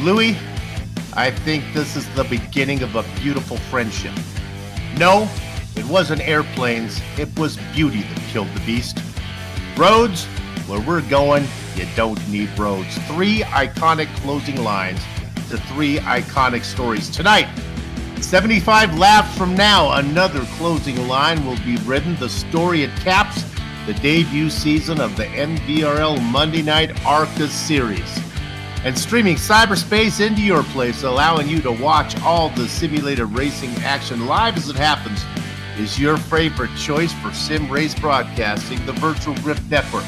Louis, I think this is the beginning of a beautiful friendship. No, it wasn't airplanes, it was beauty that killed the beast. Roads, where we're going, you don't need roads. 3 iconic closing lines to 3 iconic stories. Tonight, 75 laps from now, another closing line will be ridden. The story it caps the debut season of the MVRL Monday Night ARCA series. And streaming cyberspace into your place, allowing you to watch all the simulated racing action live as it happens, is your favorite choice for sim race broadcasting, the Virtual Grift Network.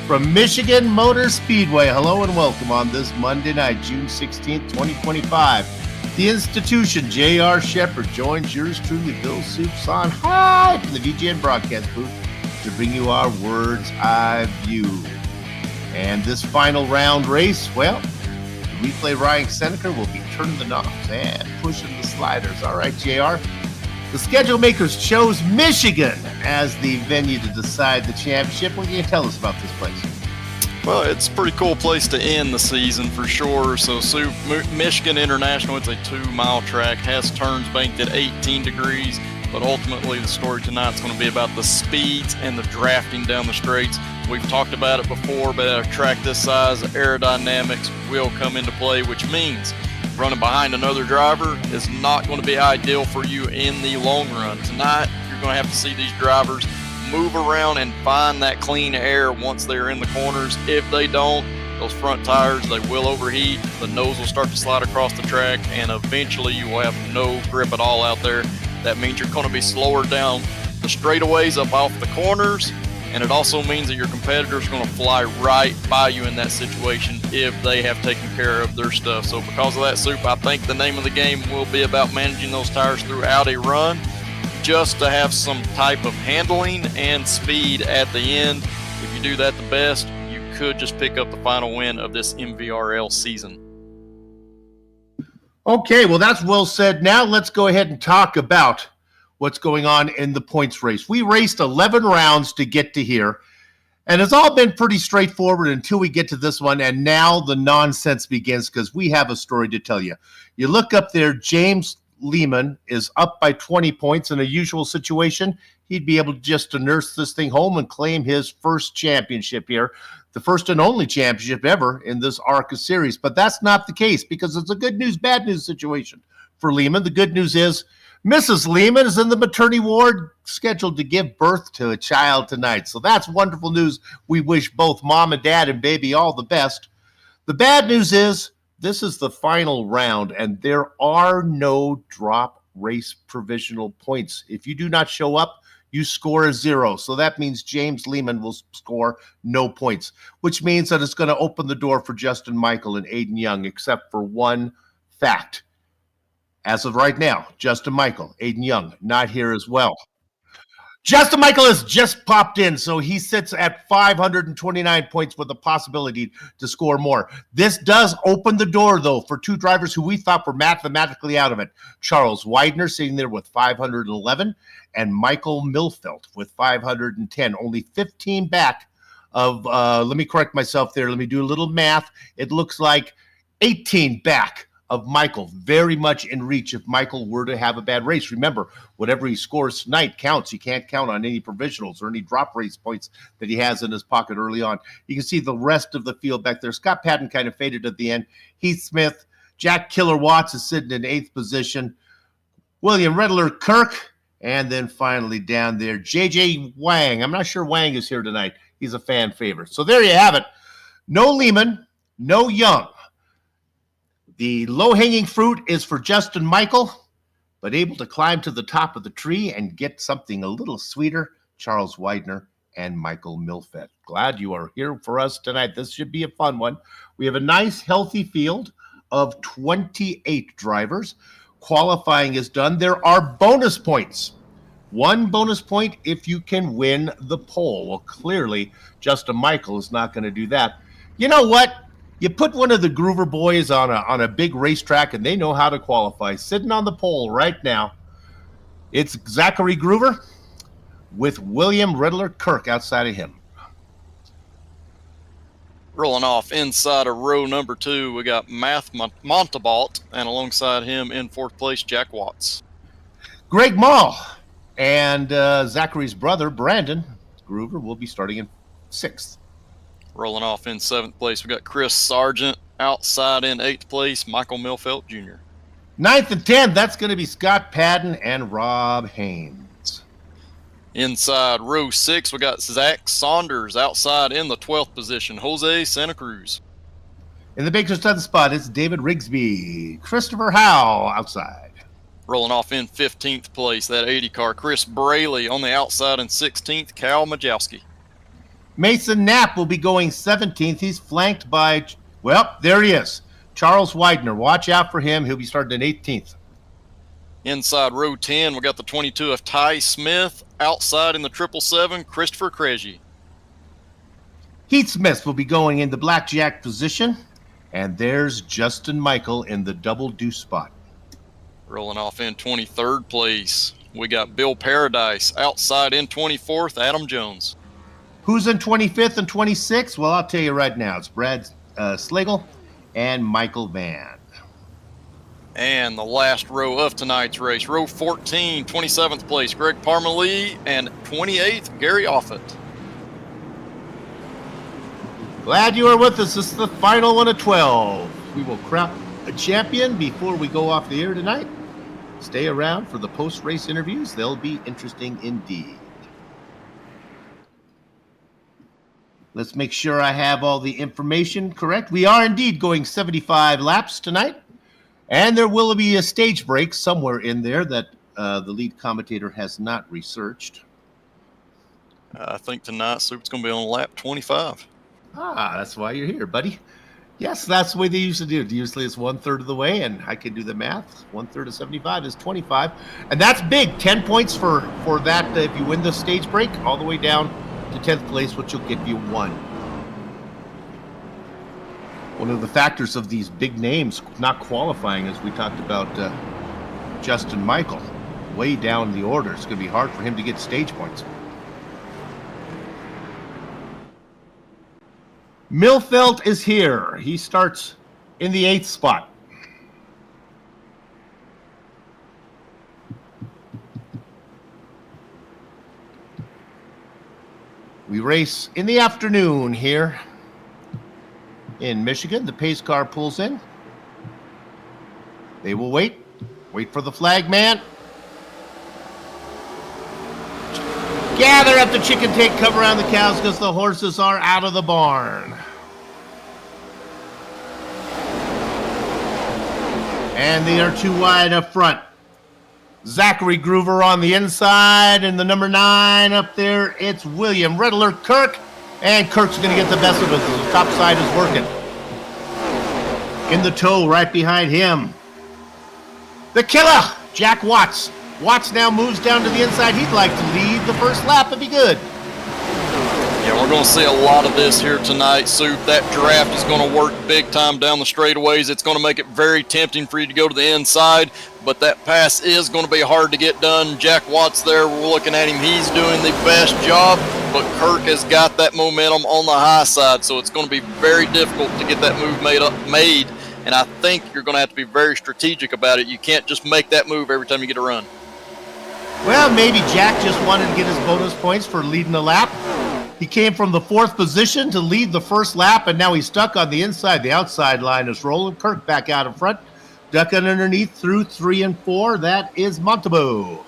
From Michigan Motor Speedway, hello and welcome on this Monday night, June 16th, 2025. The institution, J.R. Shepard, joins yours truly, Bill Soups on high from the VGN broadcast booth to bring you our Words Eye View. And this final round race, well, the replay Ryan Seneca will be turning the knobs and pushing the sliders. All right, JR. The schedule makers chose Michigan as the venue to decide the championship. What can you tell us about this place? Well, it's a pretty cool place to end the season for sure. So Michigan International, it's a 2-mile track, has turns banked at 18 degrees, but ultimately the story tonight is going to be about the speeds and the drafting down the straights. We've talked about it before, but at a track this size, aerodynamics will come into play, which means running behind another driver is not going to be ideal for you in the long run. Tonight, you're going to have to see these drivers move around and find that clean air once they're in the corners. If they don't, those front tires, they will overheat. The nose will start to slide across the track, and eventually you will have no grip at all out there. That means you're going to be slower down the straightaways up off the corners, and it also means that your competitor's going to fly right by you in that situation if they have taken care of their stuff. So because of that, Soup, I think the name of the game will be about managing those tires throughout a run, just to have some type of handling and speed at the end. If you do that the best, you could just pick up the final win of this MVRL season. Okay, well, that's well said. Now let's go ahead and talk about what's going on in the points race. We raced 11 rounds to get to here, and it's all been pretty straightforward until we get to this one, and now the nonsense begins because we have a story to tell you. You look up there, James Lehman is up by 20 points. In a usual situation, he'd be able just to nurse this thing home and claim his first championship here, the first and only championship ever in this ARCA series. But that's not the case because it's a good news, bad news situation for Lehman. The good news is Mrs. Lehman is in the maternity ward, scheduled to give birth to a child tonight. So that's wonderful news. We wish both mom and dad and baby all the best. The bad news is this is the final round, and there are no drop race provisional points. If you do not show up, you score a 0. So that means James Lehman will score no points, which means that it's going to open the door for Justin Michael and Aiden Young, except for one fact. As of right now, Justin Michael, Aiden Young, not here as well. Justin Michael has just popped in, so he sits at 529 points with the possibility to score more. This does open the door, though, for 2 drivers who we thought were mathematically out of it. Charles Widener sitting there with 511, and Michael Milfelt with 510, only 15 back of, let me correct myself there, let me do a little math. It looks like 18 back of Michael, very much in reach if Michael were to have a bad race. Remember, whatever he scores tonight counts. You can't count on any provisionals or any drop race points that he has in his pocket early on. You can see the rest of the field back there. Scott Patton kind of faded at the end. Heath Smith, Jack Killer Watts is sitting in 8th position. William Riddler Kirk, and then finally down there, J.J. Wang. I'm not sure Wang is here tonight. He's a fan favorite. So there you have it. No Lehman, no Young. The low-hanging fruit is for Justin Michael, but able to climb to the top of the tree and get something a little sweeter, Charles Widener and Michael Milfett. Glad you are here for us tonight. This should be a fun one. We have a nice, healthy field of 28 drivers. Qualifying is done. There are bonus points. 1 bonus point if you can win the pole. Well, clearly, Justin Michael is not going to do that. You know what? You put one of the Groover boys on a big racetrack, and they know how to qualify. Sitting on the pole right now, it's Zachary Groover with William Riddler Kirk outside of him. Rolling off inside of row number 2, we got Math Montalbot, and alongside him in 4th place, Jack Watts. Greg Mall and Zachary's brother, Brandon Groover, will be starting in 6th. Rolling off in 7th place, we got Chris Sargent. Outside in 8th place, Michael Milfelt Jr. 9th and 10th, that's going to be Scott Padden and Rob Haynes. Inside row 6, we got Zach Saunders. Outside in the 12th position, Jose Santa Cruz. In the Baker's 10th spot, it's David Rigsby. Christopher Howe outside. Rolling off in 15th place, that 80 car, Chris Braley. On the outside in 16th, Cal Majowski. Mason Knapp will be going 17th. He's flanked by, well, there he is, Charles Widener. Watch out for him. He'll be starting in 18th. Inside row 10, we got the 22 of Ty Smith. Outside in the 777, Christopher Krejci. Heath Smith will be going in the blackjack position. And there's Justin Michael in the double deuce spot. Rolling off in 23rd place, we got Bill Paradise. Outside in 24th, Adam Jones. Who's in 25th and 26th? Well, I'll tell you right now. It's Brad Slagle and Michael Van. And the last row of tonight's race, row 14, 27th place, Greg Parmalee, and 28th, Gary Offit. Glad you are with us. This is the final one of 12. We will crown a champion before we go off the air tonight. Stay around for the post-race interviews. They'll be interesting indeed. Let's make sure I have all the information correct. We are indeed going 75 laps tonight. And there will be a stage break somewhere in there that the lead commentator has not researched. I think tonight, Soup's going to be on lap 25. Ah, that's why you're here, buddy. Yes, that's the way they used to do it. Usually it's 1/3 of the way, and I can do the math. 1/3 of 75 is 25. And that's big. 10 points for that if you win the stage break, all the way down to 10th place, which will give you 1. One of the factors of these big names not qualifying, as we talked about Justin Michael, way down the order. It's going to be hard for him to get stage points. Milfelt is here. He starts in the 8th spot. We race in the afternoon here in Michigan. The pace car pulls in. They will wait for the flag man. Gather up the chicken, take cover around the cows because the horses are out of the barn. And they are too wide up front. Zachary Groover on the inside, and the number 9 up there, it's William Riddler Kirk. And Kirk's going to get the best of it. The top side is working. In the tow right behind him, the killer, Jack Watts. Watts now moves down to the inside. He'd like to lead the first lap if he could. Yeah, we're going to see a lot of this here tonight, Soup. That draft is going to work big time down the straightaways. It's going to make it very tempting for you to go to the inside, but that pass is going to be hard to get done. Jack Watts there, we're looking at him. He's doing the best job, but Kirk has got that momentum on the high side, so it's going to be very difficult to get that move made, and I think you're going to have to be very strategic about it. You can't just make that move every time you get a run. Well, maybe Jack just wanted to get his bonus points for leading the lap. He came from the 4th position to lead the first lap, and now he's stuck on the inside. The outside line is rolling. Kirk back out in front. Ducking underneath through 3 and 4. That is Montalbot.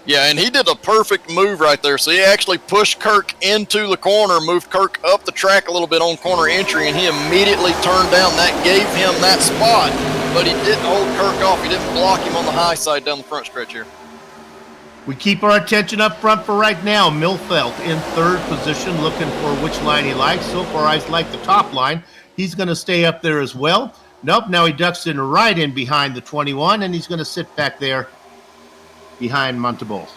Yeah, and he did a perfect move right there. So he actually pushed Kirk into the corner, moved Kirk up the track a little bit on corner entry, and he immediately turned down. That gave him that spot, but he didn't hold Kirk off. He didn't block him on the high side down the front stretch here. We keep our attention up front for right now. Milfelt in 3rd position, looking for which line he likes. So far, I like the top line. He's going to stay up there as well. Nope, now he ducks in right in behind the 21, and he's going to sit back there behind Montalbot.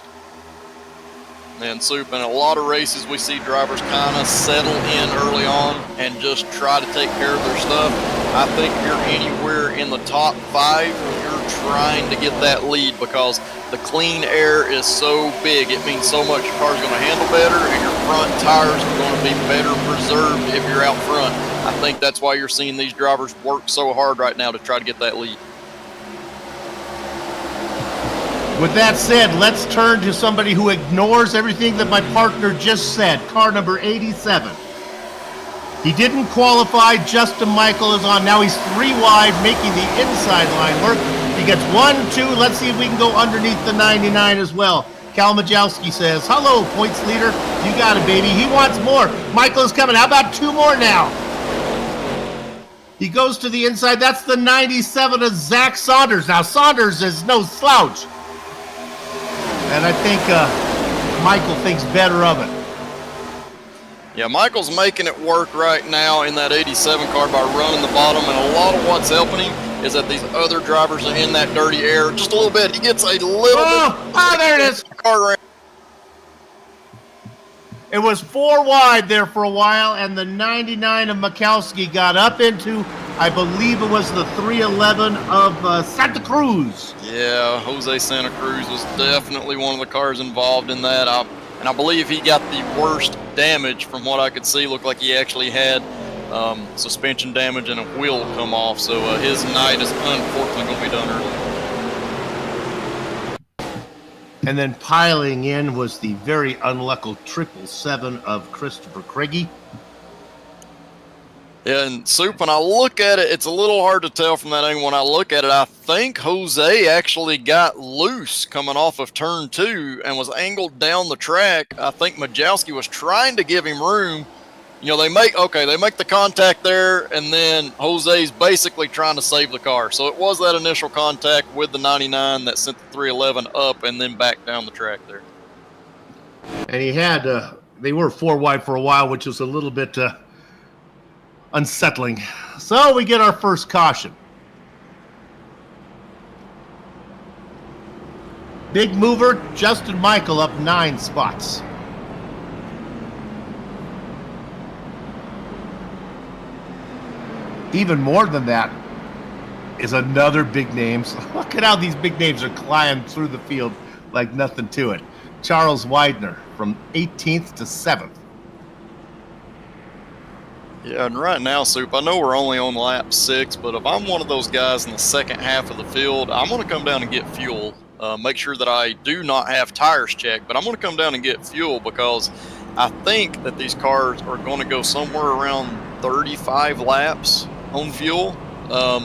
And Soup, in a lot of races, we see drivers kind of settle in early on and just try to take care of their stuff. I think if you're anywhere in the top 5, you're trying to get that lead because the clean air is so big. It means so much. Your car's going to handle better, and your front tires are going to be better preserved if you're out front. I think that's why you're seeing these drivers work so hard right now to try to get that lead. With that said, let's turn to somebody who ignores everything that my partner just said. Car number 87. He didn't qualify. Justin Michael is on. Now he's 3 wide, making the inside line work. He gets 1, 2. Let's see if we can go underneath the 99 as well. Cal Majowski says, hello, points leader. You got it, baby. He wants more. Michael is coming. How about 2 more now? He goes to the inside. That's the 97 of Zach Saunders. Now, Saunders is no slouch. And I think Michael thinks better of it. Yeah, Michael's making it work right now in that 87 car by running the bottom, and a lot of what's helping him is that these other drivers are in that dirty air just a little bit. He gets a little bit. Oh, there it is. Car around. It was 4 wide there for a while, and the 99 of Mikowski got up into, I believe it was the 311 of Santa Cruz. Yeah, Jose Santa Cruz was definitely one of the cars involved in that. And I believe he got the worst damage from what I could see. Looked like he actually had suspension damage and a wheel come off. So his night is unfortunately going to be done early. And then piling in was the very unlucky 777 of Christopher Craigie. Yeah, and Soup, when I look at it, it's a little hard to tell from that angle. When I look at it, I think Jose actually got loose coming off of turn 2 and was angled down the track. I think Majowski was trying to give him room. You know, they make the contact there, and then Jose's basically trying to save the car. So it was that initial contact with the 99 that sent the 311 up and then back down the track there. And he had, they were 4 wide for a while, which was a little bit unsettling. So we get our first caution. Big mover, Justin Michael up 9 spots. Even more than that is another big names. Look at how these big names are climbing through the field like nothing to it. Charles Widener from 18th to 7th. Yeah, and right now, Soup, I know we're only on lap 6, but if I'm one of those guys in the second half of the field, I'm going to come down and get fuel. Make sure that I do not have tires checked, but I'm going to come down and get fuel because I think that these cars are going to go somewhere around 35 laps on fuel.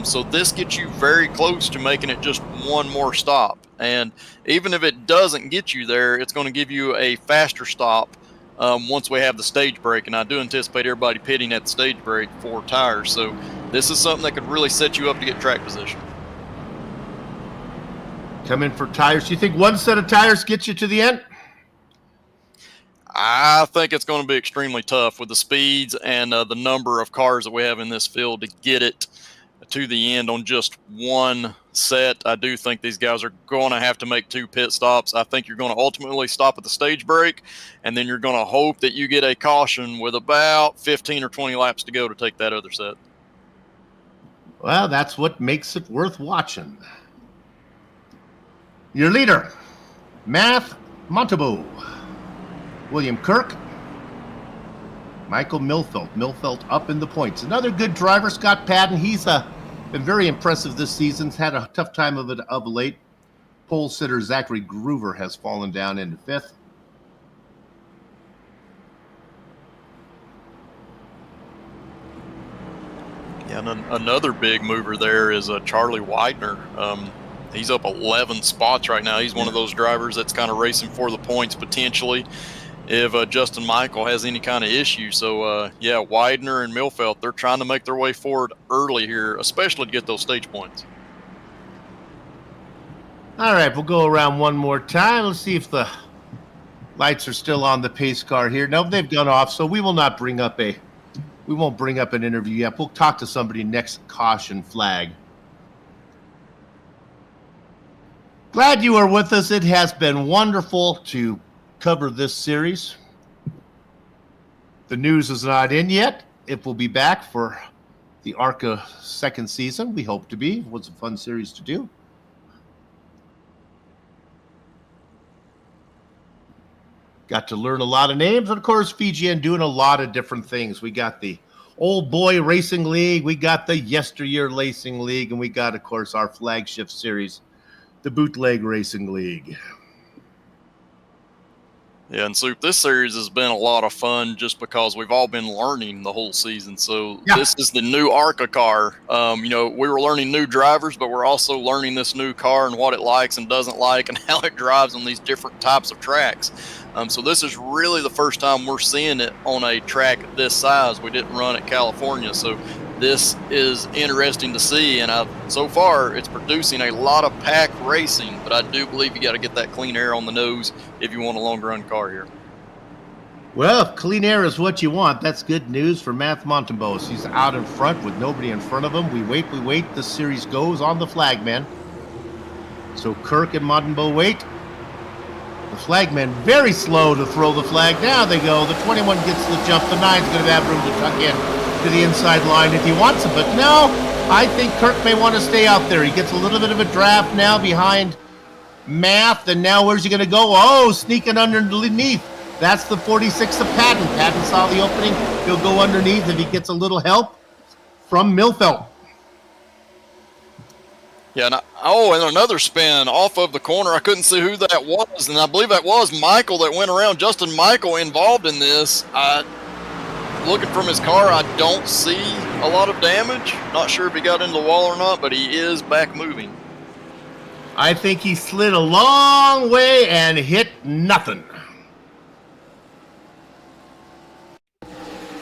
So this gets you very close to making it just one more stop. And even if it doesn't get you there, it's going to give you a faster stop once we have the stage break. And I do anticipate everybody pitting at the stage break for tires. So this is something that could really set you up to get track position. Come in for tires. Do you think one set of tires gets you to the end? I think it's going to be extremely tough with the speeds and the number of cars that we have in this field to get it to the end on just one set. I do think these guys are going to have to make 2 pit stops. I think you're going to ultimately stop at the stage break, and then you're going to hope that you get a caution with about 15 or 20 laps to go to take that other set. Well, that's what makes it worth watching. Your leader, Math Montabu. William Kirk, Michael Milfelt. Milfelt up in the points. Another good driver, Scott Patton. He's been very impressive this season. He's had a tough time of it of late. Pole sitter Zachary Groover has fallen down into 5th. Yeah, and another big mover there is Charlie Widener. He's up 11 spots right now. He's one of those drivers that's kind of racing for the points potentially if Justin Michael has any kind of issue. So, yeah, Widener and Milfelt, they're trying to make their way forward early here, especially to get those stage points. All right, we'll go around one more time. Let's see if the lights are still on the pace car here. No, they've gone off, so we will not bring up we won't bring up an interview yet. We'll talk to somebody next caution flag. Glad you are with us. It has been wonderful to cover this series. The news is not in yet. If we'll be back for the ARCA second season, we hope to be. It was a fun series to do. Got to learn a lot of names, and of course, Fijian doing a lot of different things. We got the Old Boy Racing League. We got the Yesteryear Racing League, and we got, of course, our flagship series, the Bootleg Racing League. Yeah, and Soup, this series has been a lot of fun just because we've all been learning the whole season. So This is the new ARCA car. We were learning new drivers, but we're also learning this new car and what it likes and doesn't like and how it drives on these different types of tracks. So this is really the first time we're seeing it on a track this size. We didn't run at California, so this is interesting to see, and so far it's producing a lot of pack racing, but I do believe you got to get that clean air on the nose if you want a long run car here. Well, if clean air is what you want, that's good news for Matt Montembeaus. He's out in front with nobody in front of him. We wait. The series goes on the flagman. So Kirk and Montembeaus wait. The flagman very slow to throw the flag. Now they go. The 21 gets the jump. The 9's going to have room to tuck in to the inside line if he wants it. But no, I think Kirk may want to stay out there. He gets a little bit of a draft now behind Math. And now where's he going to go? Oh, sneaking underneath. That's the 46 of Patton. Patton saw the opening. He'll go underneath if he gets a little help from Milfeld. Yeah, and another spin off of the corner. I couldn't see who that was, and I believe that was Michael that went around. Justin Michael involved in this. Looking from his car, I don't see a lot of damage. Not sure if he got into the wall or not, but he is back moving. I think he slid a long way and hit nothing.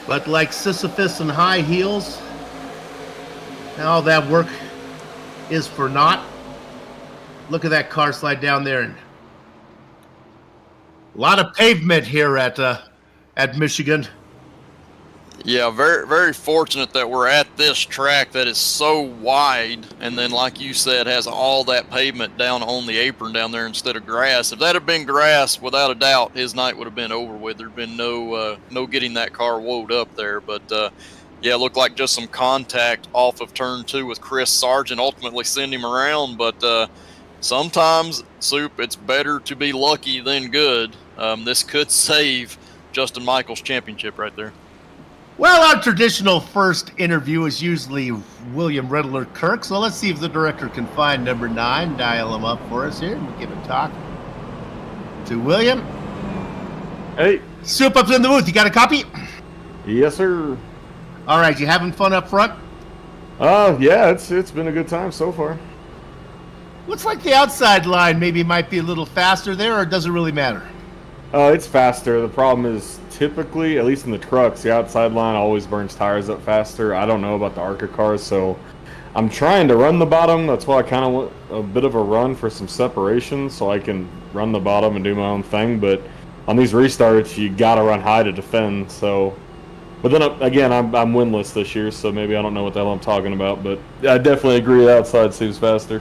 But like Sisyphus and high heels, all that work is for naught. Look at that car slide down there. And a lot of pavement here at Michigan. Yeah, very, very fortunate that we're at this track that is so wide, and then, like you said, has all that pavement down on the apron down there instead of grass. If that had been grass, without a doubt, his night would have been over with. There'd been no getting that car woed up there. But yeah, it looked like just some contact off of turn 2 with Chris Sargent, ultimately send him around. But sometimes, Soup, it's better to be lucky than good. This could save Justin Michael's championship right there. Well, our traditional first interview is usually William Riddler Kirk, so let's see if the director can find number 9, dial him up for us here, and we'll give a talk to William. Hey. Soup up in the booth. You got a copy? Yes, sir. All right, you having fun up front? Yeah, it's been a good time so far. Looks like the outside line maybe might be a little faster there, or does it really matter? It's faster. The problem is typically, at least in the trucks, the outside line always burns tires up faster. I don't know about the ARCA cars, so I'm trying to run the bottom. That's why I kind of want a bit of a run for some separation so I can run the bottom and do my own thing. But on these restarts, you got to run high to defend. So, but then again, I'm winless this year, so maybe I don't know what the hell I'm talking about. But I definitely agree the outside seems faster.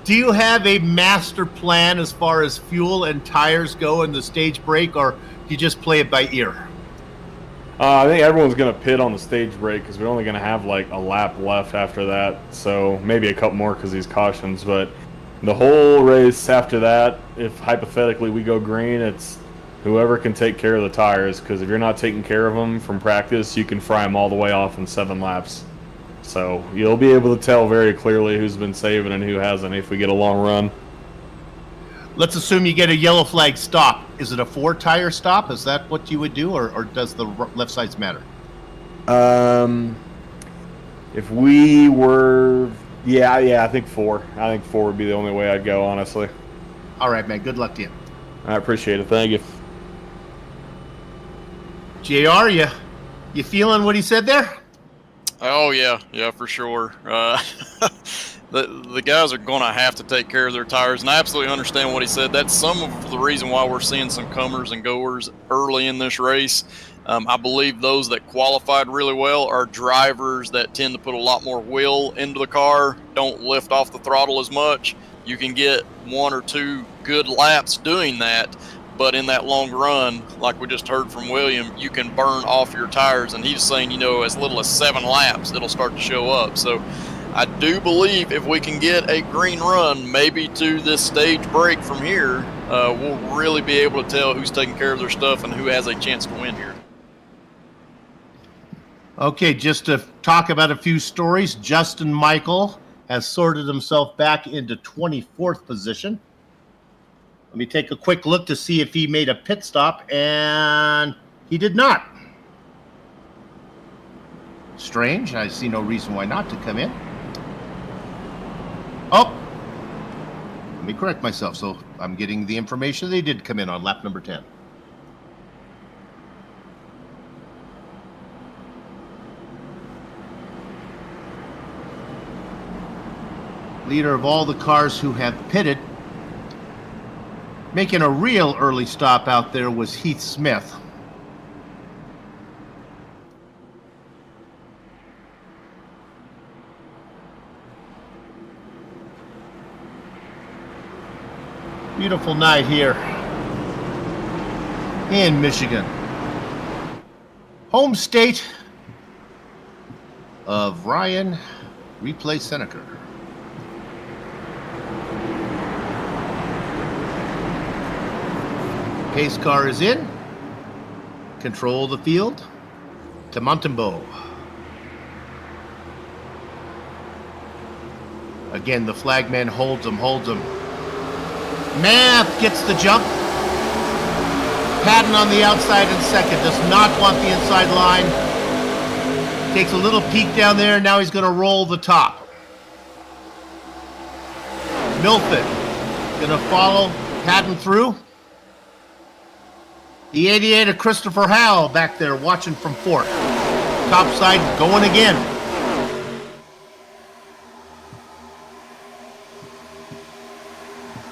Do you have a master plan as far as fuel and tires go in the stage break, or do you just play it by ear? I think everyone's going to pit on the stage break because we're only going to have like a lap left after that. So maybe a couple more because these cautions. But the whole race after that, if hypothetically we go green, it's whoever can take care of the tires, because if you're not taking care of them from practice, you can fry them all the way off in 7 laps. So you'll be able to tell very clearly who's been saving and who hasn't if we get a long run. Let's assume you get a yellow flag stop. Is it a 4-tire stop? Is that what you would do, or does the left sides matter? If we were, yeah, I think 4. I think 4 would be the only way I'd go, honestly. All right, man. Good luck to you. I appreciate it. Thank you. JR, you feeling what he said there? Oh, yeah, for sure. The guys are going to have to take care of their tires, and I absolutely understand what he said. That's some of the reason why we're seeing some comers and goers early in this race. I believe those that qualified really well are drivers that tend to put a lot more will into the car, don't lift off the throttle as much. You can get 1 or 2 good laps doing that, but in that long run, like we just heard from William, you can burn off your tires, and he's saying, as little as 7 laps, it'll start to show up. So I do believe if we can get a green run, maybe to this stage break from here, we'll really be able to tell who's taking care of their stuff and who has a chance to win here. Okay, just to talk about a few stories, Justin Michael has sorted himself back into 24th position. Let me take a quick look to see if he made a pit stop, and he did not. Strange. I see no reason why not to come in. Oh, let me correct myself. So I'm getting the information they did come in on lap number 10. Leader of all the cars who have pitted, making a real early stop out there, was Heath Smith. Beautiful night here in Michigan. Home state of Ryan Replay Seneca. Pace car is in. Control the field to Montembeau. Again, the flagman holds him. Math gets the jump. Patton on the outside in second. Does not want the inside line. Takes a little peek down there. Now he's going to roll the top. Milford going to follow Patton through. The 88 of Christopher Howell back there watching from fourth. Top side going again.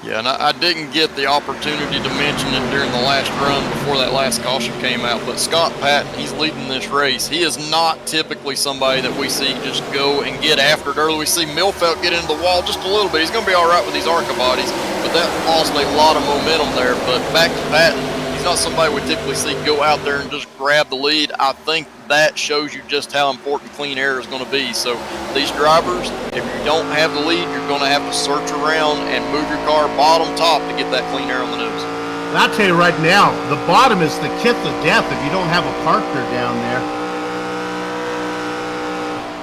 Yeah, and I didn't get the opportunity to mention it during the last run before that last caution came out, but Scott Patton, he's leading this race. He is not typically somebody that we see just go and get after it early. We see Milfeld get into the wall just a little bit. He's going to be all right with these ARCA bodies, but that lost a lot of momentum there. But back to Patton, he's not somebody we typically see go out there and just grab the lead. I think that shows you just how important clean air is going to be. So these drivers, if you don't have the lead, you're going to have to search around and move your car bottom top to get that clean air on the nose. And I'll tell you right now, the bottom is the kiss of death if you don't have a partner down there.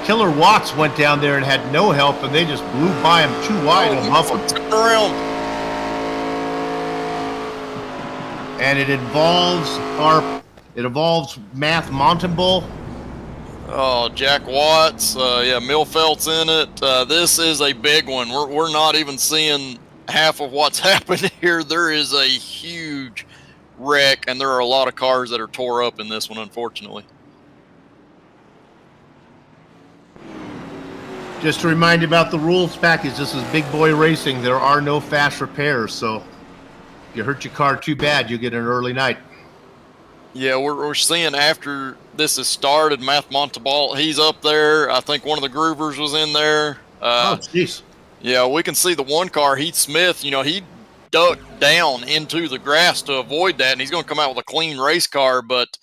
Killer Watts went down there and had no help, and they just blew by him too wide and muffled. Around. And it involves Math Montembeau. Oh, Jack Watts. Yeah, Milfeld's in it. This is a big one. We're not even seeing half of what's happened here. There is a huge wreck, and there are a lot of cars that are tore up in this one, unfortunately. Just to remind you about the rules package, this is big boy racing. There are no fast repairs, so if you hurt your car too bad, you'll get an early night. Yeah, we're seeing after this has started, Matt Montalbot, he's up there. I think one of the Groovers was in there. Oh, jeez. Yeah, we can see the one car, Heath Smith, you know, he ducked down into the grass to avoid that, and he's going to come out with a clean race car, but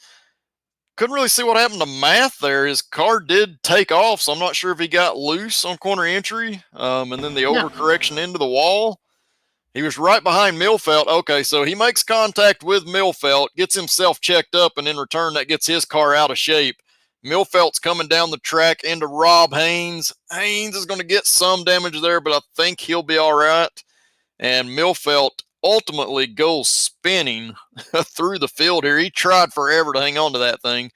couldn't really see what happened to Math there. His car did take off, so I'm not sure if he got loose on corner entry, and then the overcorrection into the wall. He was right behind Milfeld. Okay, so he makes contact with Milfeld, gets himself checked up, and in return, that gets his car out of shape. Milfeld's coming down the track into Rob Haynes. Haynes is going to get some damage there, but I think he'll be all right. And Milfeld ultimately goes spinning through the field here. He tried forever to hang on to that thing,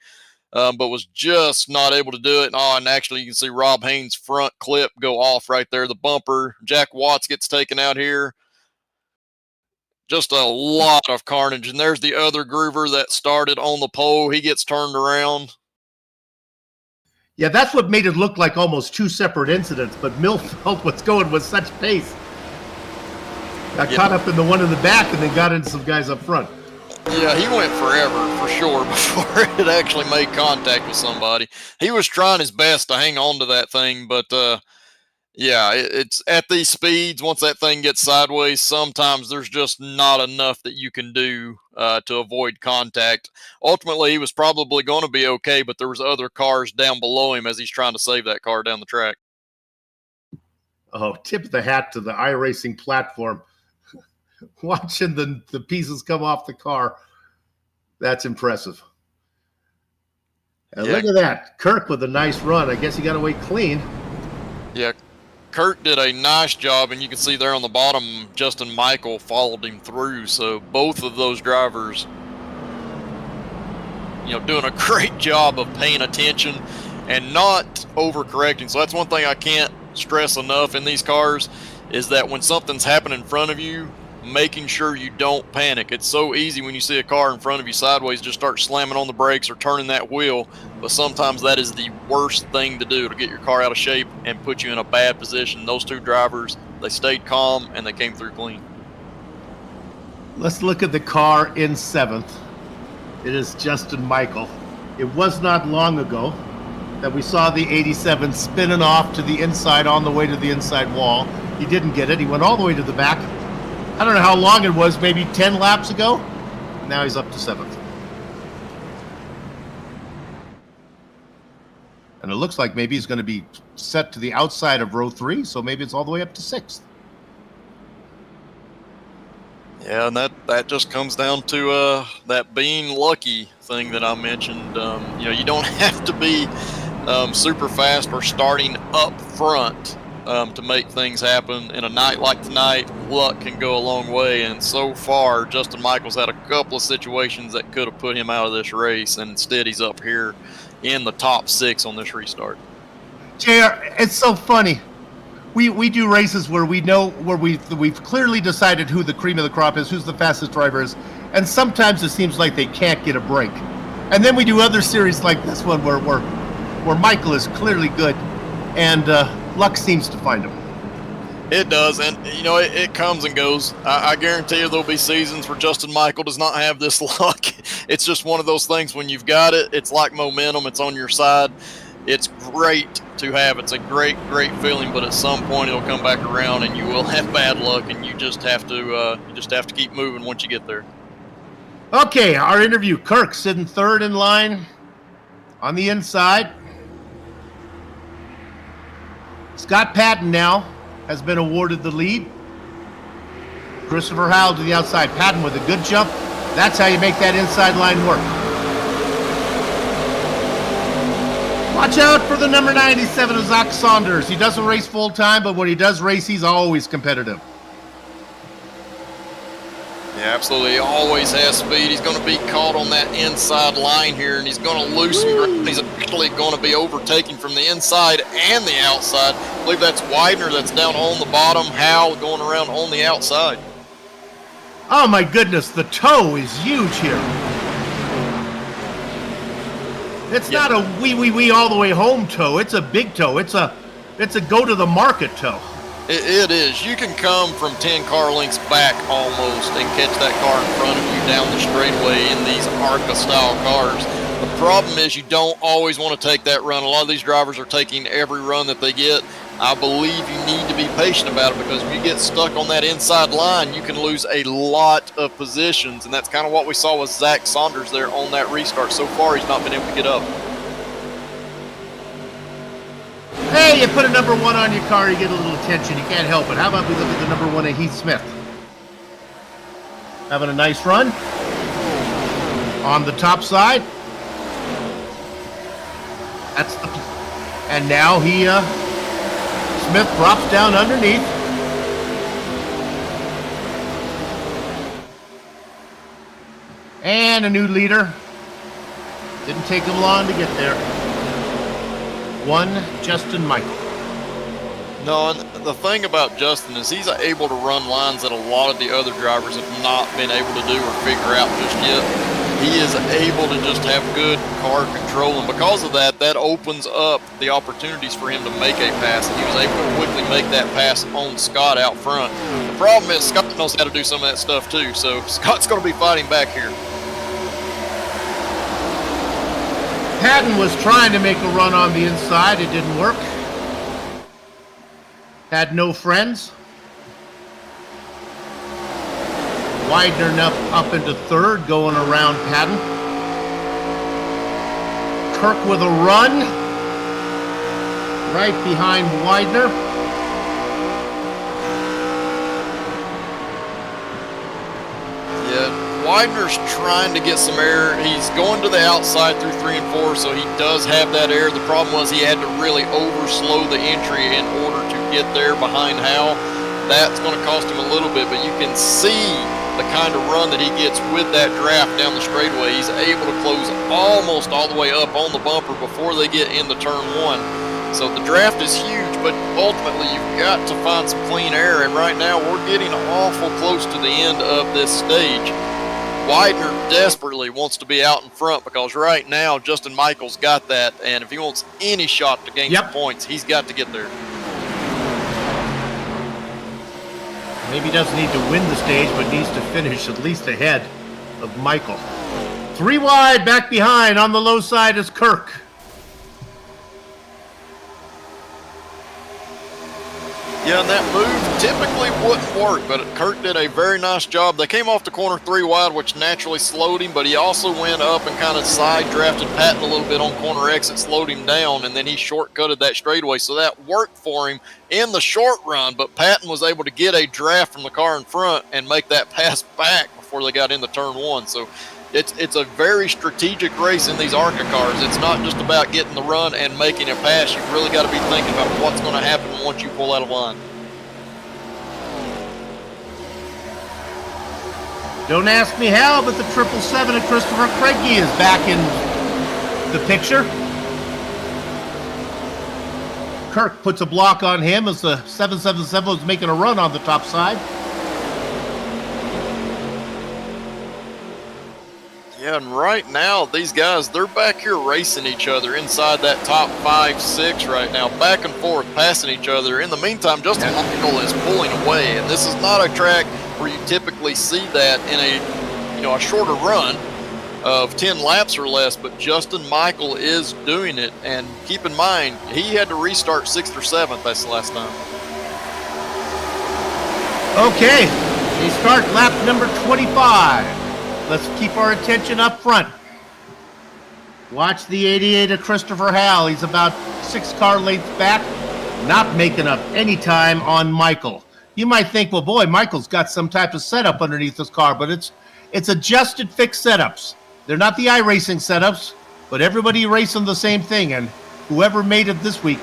but was just not able to do it. Oh, and actually, you can see Rob Haynes' front clip go off right there. The bumper. Jack Watts gets taken out here. Just a lot of carnage. And there's the other Groover that started on the pole. He gets turned around. Yeah, that's what made it look like almost two separate incidents, but Milfeld was going with such pace. Got caught up in the one in the back and then got into some guys up front. Yeah, he went forever, for sure, before it actually made contact with somebody. He was trying his best to hang on to that thing, but yeah, it's at these speeds, once that thing gets sideways, sometimes there's just not enough that you can do to avoid contact. Ultimately, he was probably going to be okay, but there was other cars down below him as he's trying to save that car down the track. Oh, tip the hat to the iRacing platform. Watching the pieces come off the car, that's impressive. And look at that. Kirk with a nice run. I guess he got away clean. Yeah, Kurt did a nice job, and you can see there on the bottom, Justin Michael followed him through. So both of those drivers, doing a great job of paying attention and not overcorrecting. So that's one thing I can't stress enough in these cars, is that when something's happening in front of you, making sure you don't panic. It's so easy when you see a car in front of you sideways, just start slamming on the brakes or turning that wheel, but sometimes that is the worst thing to do to get your car out of shape and put you in a bad position. Those two drivers, they stayed calm and they came through clean. Let's look at the car in 7th. It is Justin Michael. It was not long ago that we saw the 87 spinning off to the inside on the way to the inside wall. He didn't get it. He went all the way to the back. I don't know how long it was, maybe 10 laps ago. Now he's up to 7th. And it looks like maybe he's going to be set to the outside of row 3, so maybe it's all the way up to 6th. Yeah, and that just comes down to that being lucky thing that I mentioned. You don't have to be super fast or starting up front to make things happen. In a night like tonight, luck can go a long way, and so far Justin Michaels had a couple of situations that could have put him out of this race, and instead he's up here in the top 6 on this restart. JR, it's so funny. We do races where we know, where we've clearly decided who the cream of the crop is, who's the fastest driver is, and sometimes it seems like they can't get a break. And then we do other series like this one where Michael is clearly good, and luck seems to find him. It does, and it comes and goes. I guarantee you there'll be seasons where Justin Michael does not have this luck. It's just one of those things. When you've got it, it's like momentum. It's on your side. It's great to have. It's a great feeling, but at some point it'll come back around, and you will have bad luck, and you just have to keep moving once you get there. Okay, our interview. Kirk sitting 3rd in line on the inside. Scott Patton now has been awarded the lead. Christopher Howell to the outside. Patton with a good jump. That's how you make that inside line work. Watch out for the number 97 of Zach Saunders. He doesn't race full time, but when he does race, he's always competitive. Yeah, absolutely. He always has speed. He's going to be caught on that inside line here, and he's going to lose some ground. He's actually going to be overtaking from the inside and the outside. I believe that's Widener that's down on the bottom. Howell going around on the outside. Oh my goodness, the toe is huge here. It's not a wee all the way home toe. It's a big toe. It's a go to the market toe. It is. You can come from 10 car lengths back almost and catch that car in front of you down the straightaway in these ARCA style cars. The problem is you don't always want to take that run. A lot of these drivers are taking every run that they get. I believe you need to be patient about it, because if you get stuck on that inside line, you can lose a lot of positions, and that's kind of what we saw with Zach Saunders there on that restart. So far, he's not been able to get up. Hey, you put a number 1 on your car, you get a little attention. You can't help it. How about we look at the number 1 of Heath Smith? Having a nice run on the top side. And now Smith drops down underneath. And a new leader. Didn't take him long to get there. 1, Justin Michael. No, and the thing about Justin is he's able to run lines that a lot of the other drivers have not been able to do or figure out just yet. He is able to just have good car control, and because of that, that opens up the opportunities for him to make a pass, and he was able to quickly make that pass on Scott out front. The problem is Scott knows how to do some of that stuff too, so Scott's going to be fighting back here. Patton was trying to make a run on the inside. It didn't work. Had no friends. Widener up into 3rd, going around Patton. Kirk with a run. Right behind Widener. Yeah, Widener's trying to get some air. He's going to the outside through 3 and 4, so he does have that air. The problem was he had to really overslow the entry in order to get there behind Hal. That's going to cost him a little bit, but you can see the kind of run that he gets with that draft down the straightaway. He's able to close almost all the way up on the bumper before they get into turn 1. So the draft is huge, but ultimately you've got to find some clean air, and right now we're getting awful close to the end of this stage. Widener desperately wants to be out in front because right now Justin Michael's got that, and if he wants any shot to gain some points, he's got to get there. Maybe he doesn't need to win the stage, but needs to finish at least ahead of Michael. 3 wide, back behind. On the low side is Kirk. Yeah, and that move typically wouldn't work, but Kirk did a very nice job. They came off the corner 3 wide, which naturally slowed him, but he also went up and kind of side drafted Patton a little bit on corner exit, slowed him down, and then he shortcutted that straightaway. So that worked for him in the short run, but Patton was able to get a draft from the car in front and make that pass back before they got into turn 1. So it's a very strategic race in these ARCA cars. It's not just about getting the run and making a pass. You've really got to be thinking about what's going to happen once you pull out of line. Don't ask me how, but the 777 of Christopher Craigie is back in the picture. Kirk puts a block on him as the 777 was making a run on the top side. Yeah, and right now, these guys, they're back here racing each other inside that top 5, 6 right now, back and forth, passing each other. In the meantime, Justin Michael is pulling away, and this is not a track where you typically see that in a shorter run of 10 laps or less, but Justin Michael is doing it, and keep in mind, he had to restart 6th or 7th this last time. Okay, we start lap number 25. Let's keep our attention up front. Watch the 88 of Christopher Hall. He's about 6 car lengths back, not making up any time on Michael. You might think, well, boy, Michael's got some type of setup underneath this car, but it's adjusted fixed setups. They're not the iRacing setups, but everybody racing the same thing, and whoever made it this week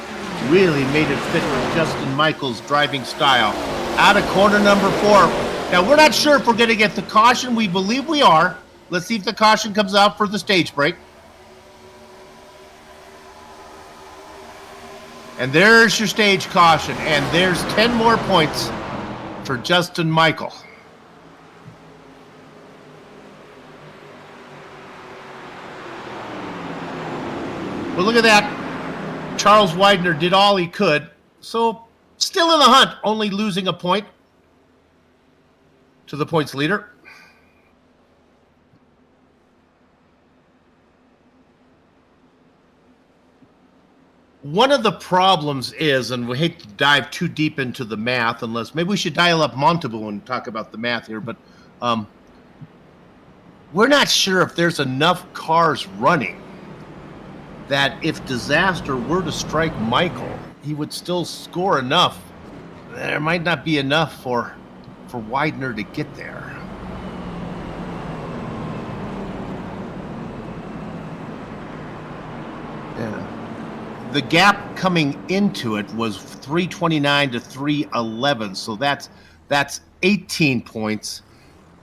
really made it fit with Justin Michael's driving style. Out of corner number 4. Now, we're not sure if we're going to get the caution. We believe we are. Let's see if the caution comes out for the stage break. And there's your stage caution. And there's 10 more points for Justin Michael. Well, look at that. Charles Widener did all he could. So, still in the hunt, only losing a point to the points leader. One of the problems is, and we hate to dive too deep into the math, unless maybe we should dial up Montabu and talk about the math here, but we're not sure if there's enough cars running that if disaster were to strike Michael, he would still score enough. There might not be enough for Widener to get there. Yeah. The gap coming into it was 329 to 311, so that's 18 points,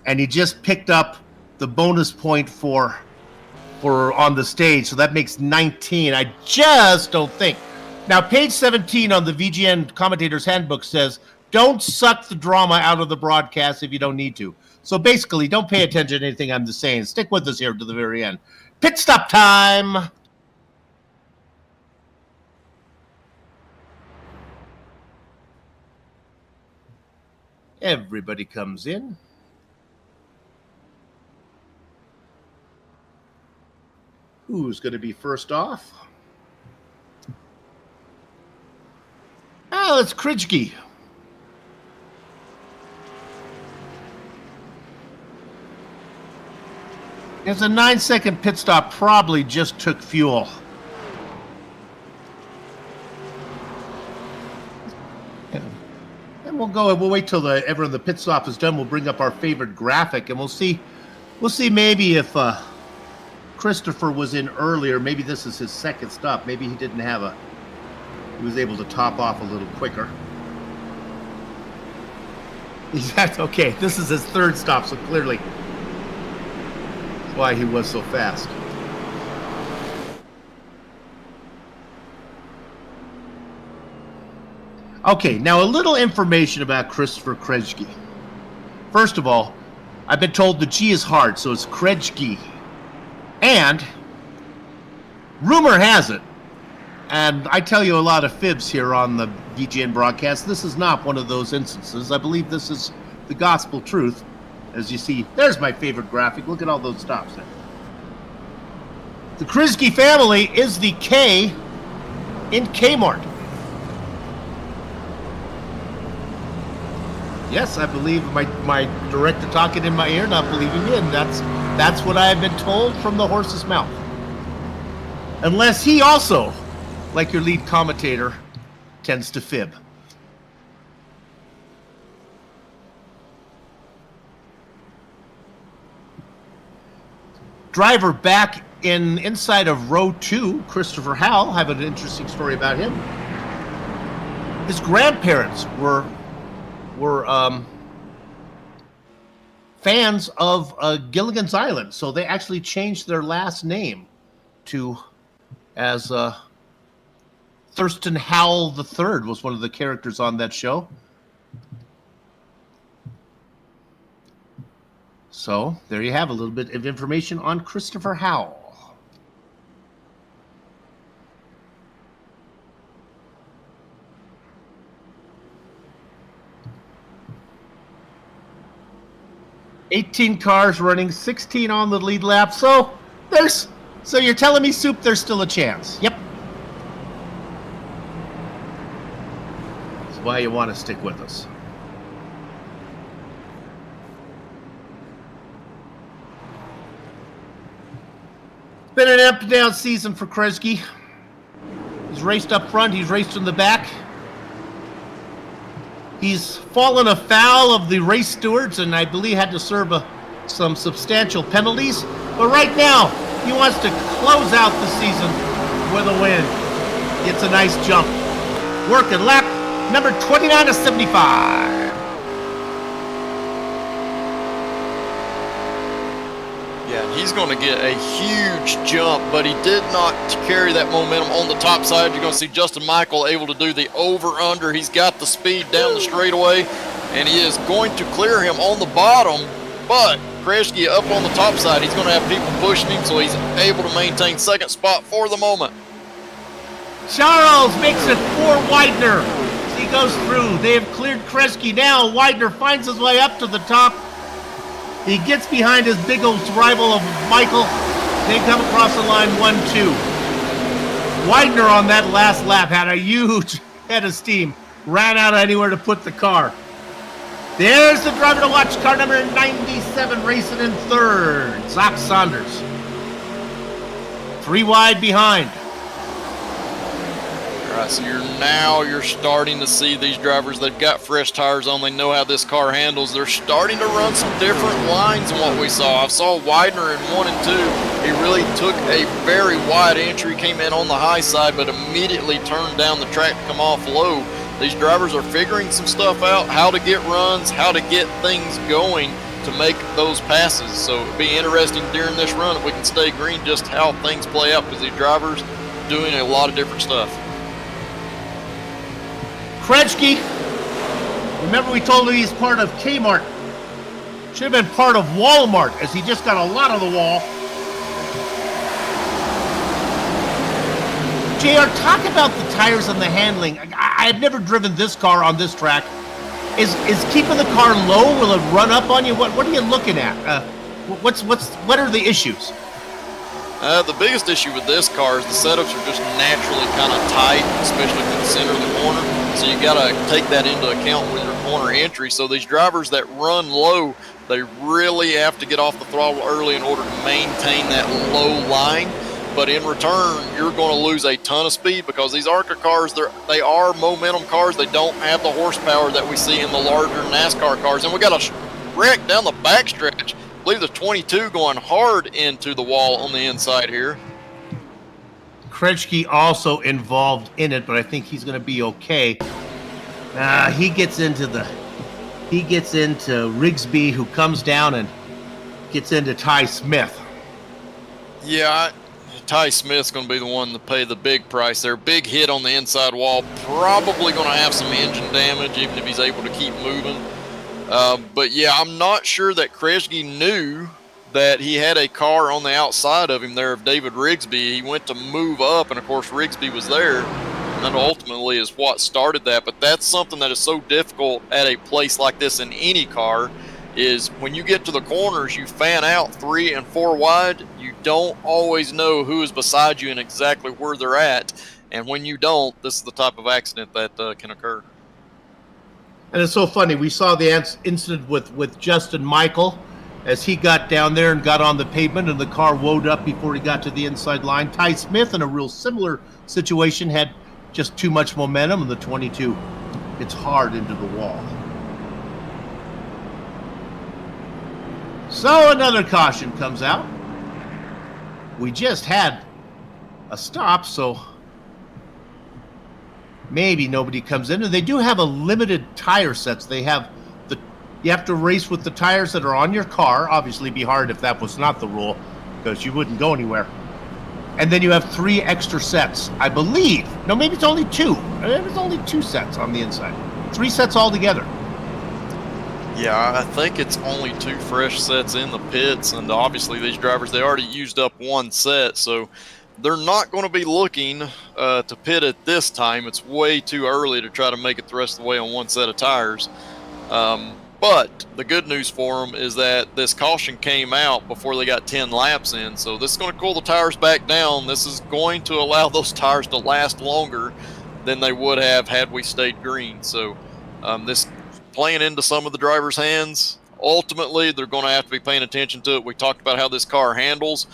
and he just picked up the bonus point for on the stage, so that makes 19. I just don't think. Now, page 17 on the VGN Commentator's Handbook says, don't suck the drama out of the broadcast if you don't need to. So basically, don't pay attention to anything I'm just saying. Stick with us here to the very end. Pit stop time. Everybody comes in. Who's going to be first off? It's Kritschke. It's a 9-second pit stop, probably just took fuel. And we'll wait till everyone the pit stop is done. We'll bring up our favorite graphic, and we'll see We'll see maybe if Christopher was in earlier. Maybe this is his second stop. Maybe he didn't have he was able to top off a little quicker. Okay, this is his third stop, so clearly that's why he was so fast. Okay, now a little information about Christopher Kretschke. First of all, I've been told the G is hard, so it's Kretschke. And rumor has it, and I tell you a lot of fibs here on the VGN broadcast, this is not one of those instances. I believe this is the gospel truth. As you see, there's my favorite graphic. Look at all those stops there. The Kretschke family is the K in Kmart. Yes, I believe my director talking in my ear, not believing me, and that's what I have been told from the horse's mouth. Unless he also, like your lead commentator, tends to fib. Driver back inside of row 2, Christopher Howell. I have an interesting story about him. His grandparents were fans of Gilligan's Island, so they actually changed their last name as Thurston Howell III was one of the characters on that show. So there you have a little bit of information on Christopher Howell. $18 cars running, 16 on the lead lap. So you're telling me, Soup, there's still a chance. Yep. That's why you want to stick with us. It's been an up and down season for Kretschke. He's raced up front, he's raced in the back. He's fallen afoul of the race stewards and I believe had to serve some substantial penalties. But right now, he wants to close out the season with a win. Gets a nice jump. Working lap number 29 to 75. Yeah, he's going to get a huge jump, but he did not carry that momentum on the top side. You're going to see Justin Michael able to do the over-under. He's got the speed down the straightaway, and he is going to clear him on the bottom, but Kretschke up on the top side. He's going to have people pushing him, so he's able to maintain second spot for the moment. Charles makes it for Widener as he goes through. They have cleared Kretschke now. Widener finds his way up to the top. He gets behind his big old rival of Michael. They come across the line 1-2. Widener on that last lap had a huge head of steam. Ran out of anywhere to put the car. There's the driver to watch, car number 97, racing in third. Zach Saunders. 3 wide behind. All right, so you're starting to see these drivers. They've got fresh tires on. They know how this car handles. They're starting to run some different lines than what we saw. I saw Widener in 1 and 2. He really took a very wide entry, came in on the high side, but immediately turned down the track to come off low. These drivers are figuring some stuff out, how to get runs, how to get things going to make those passes. So it'll be interesting during this run if we can stay green just how things play out, because these drivers are doing a lot of different stuff. Kretschke, remember we told you he's part of Kmart. Should have been part of Walmart, as he just got a lot of the wall. JR, talk about the tires and the handling. I've never driven this car on this track. Is keeping the car low? Will it run up on you? What are you looking at? What are the issues? The biggest issue with this car is the setups are just naturally kind of tight, especially in the center of the corner. So you got to take that into account with your corner entry. So these drivers that run low, they really have to get off the throttle early in order to maintain that low line. But in return, you're going to lose a ton of speed because these ARCA cars, they are momentum cars. They don't have the horsepower that we see in the larger NASCAR cars. And we got a wreck down the backstretch. believe the 22 going hard into the wall on the inside here. Kretschke also involved in it, but I think he's going to be okay. He gets into Rigsby, who comes down and gets into Ty Smith. Yeah, Ty Smith's going to be the one to pay the big price there. Big hit on the inside wall. Probably going to have some engine damage, even if he's able to keep moving. But yeah, I'm not sure that Kretschke knew that he had a car on the outside of him there of David Rigsby. He went to move up, and of course Rigsby was there. And that ultimately is what started that. But that's something that is so difficult at a place like this in any car, is when you get to the corners, you fan out 3 and 4 wide. You don't always know who is beside you and exactly where they're at. And when you don't, this is the type of accident that can occur. And it's so funny. We saw the incident with Justin Michael as he got down there and got on the pavement, and the car woed up before he got to the inside line. Ty Smith, in a real similar situation, had just too much momentum, and the 22 hits hard into the wall. So another caution comes out. We just had a stop, so maybe nobody comes in. And they do have a limited tire sets. They have you have to race with the tires that are on your car. Obviously, it'd be hard if that was not the rule, because you wouldn't go anywhere. And then you have 3 extra sets, I believe. No, maybe it's only 2. Maybe it's only 2 sets on the inside. 3 sets altogether. Yeah, I think it's only 2 fresh sets in the pits, and obviously these drivers, they already used up 1 set, so they're not going to be looking to pit at this time. It's way too early to try to make it the rest of the way on 1 set of tires. But the good news for them is that this caution came out before they got 10 laps in, so this is going to cool the tires back down. This is going to allow those tires to last longer than they would have had we stayed green. So this playing into some of the drivers' hands. Ultimately, they're going to have to be paying attention to it. We talked about how this car handles.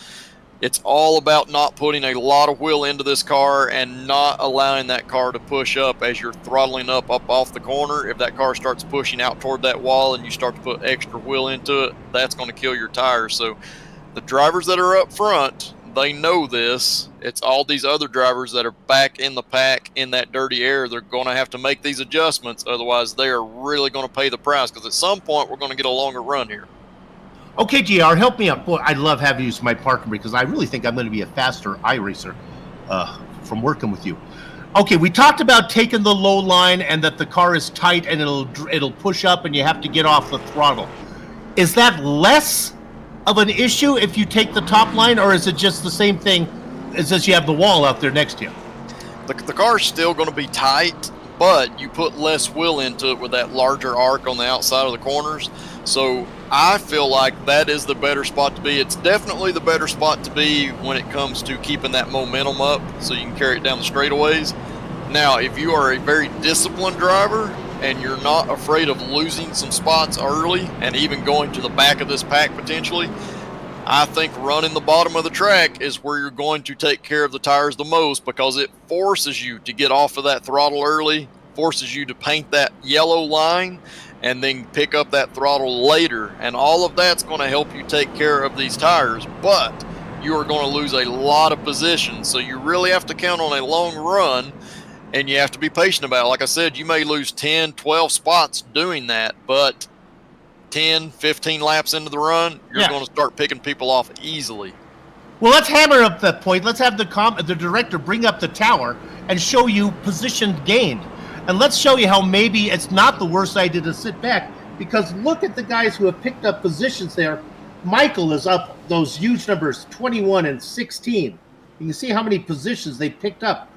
It's all about not putting a lot of wheel into this car and not allowing that car to push up as you're throttling up off the corner. If that car starts pushing out toward that wall and you start to put extra wheel into it, that's going to kill your tires. So the drivers that are up front, they know this. It's all these other drivers that are back in the pack in that dirty air. They're going to have to make these adjustments. Otherwise, they are really going to pay the price, because at some point we're going to get a longer run here. Okay, GR, help me out. Boy, I love having you use my parking brake, because I really think I'm going to be a faster iRacer from working with you. Okay, we talked about taking the low line and that the car is tight and it'll push up and you have to get off the throttle. Is that less of an issue if you take the top line, or is it just the same thing as if you have the wall out there next to you? The car's still going to be tight, but you put less wheel into it with that larger arc on the outside of the corners. So I feel like that is the better spot to be. It's definitely the better spot to be when it comes to keeping that momentum up so you can carry it down the straightaways. Now, if you are a very disciplined driver and you're not afraid of losing some spots early and even going to the back of this pack potentially, I think running the bottom of the track is where you're going to take care of the tires the most, because it forces you to get off of that throttle early, forces you to paint that yellow line, and then pick up that throttle later. And all of that's going to help you take care of these tires, but you are going to lose a lot of position. So you really have to count on a long run, and you have to be patient about it. Like I said, you may lose 10, 12 spots doing that, but 10, 15 laps into the run, you're going to start picking people off easily. Well, let's hammer up that point. Let's have the director bring up the tower and show you position gained. And let's show you how maybe it's not the worst idea to sit back, because look at the guys who have picked up positions there. Michael is up those huge numbers, 21 and 16. You can see how many positions they picked up.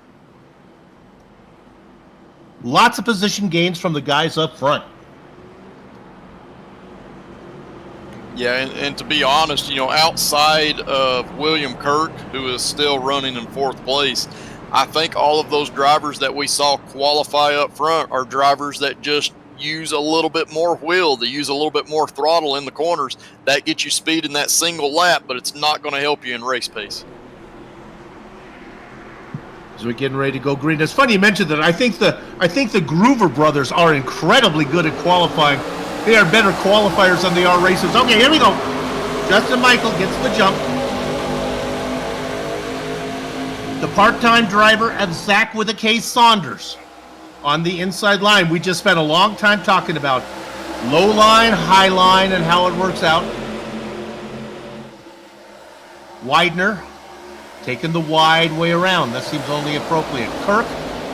Lots of position gains from the guys up front. Yeah, and to be honest, outside of William Kirk, who is still running in 4th place, I think all of those drivers that we saw qualify up front are drivers that just use a little bit more wheel. They use a little bit more throttle in the corners. That gets you speed in that single lap, but it's not going to help you in race pace. As we're getting ready to go green, it's funny you mentioned that. I think the Groover brothers are incredibly good at qualifying. They are better qualifiers than they are racers. Okay, here we go. Justin Michael gets the jump. The part-time driver of Zach with a K Saunders on the inside line. We just spent a long time talking about low line, high line, and how it works out. Widener taking the wide way around. That seems only appropriate. Kirk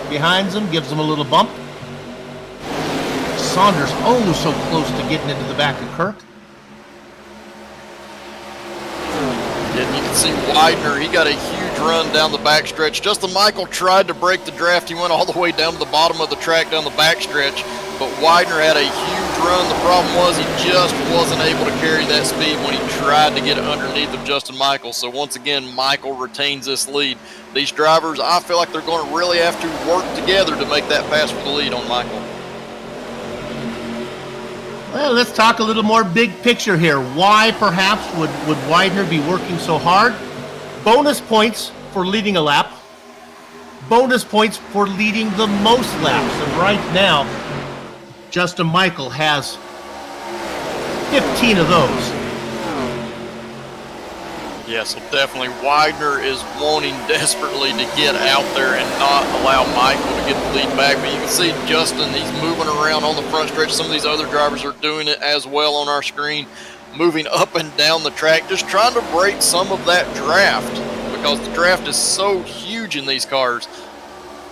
behind him, gives him a little bump. Saunders, oh, so close to getting into the back of Kirk. And you can see Widener, he got a huge run down the backstretch. Justin Michael tried to break the draft. He went all the way down to the bottom of the track down the backstretch, but Widener had a huge run. The problem was he just wasn't able to carry that speed when he tried to get underneath of Justin Michael. So once again, Michael retains this lead. These drivers, I feel like they're going to really have to work together to make that pass for the lead on Michael. Well, let's talk a little more big picture here. Why, perhaps, would Widener be working so hard? Bonus points for leading a lap. Bonus points for leading the most laps. And right now, Justin Michael has 15 of those. Yeah, so definitely Widener is wanting desperately to get out there and not allow Michael to get the lead back. But you can see Justin, he's moving around on the front stretch. Some of these other drivers are doing it as well on our screen, moving up and down the track, just trying to break some of that draft because the draft is so huge in these cars.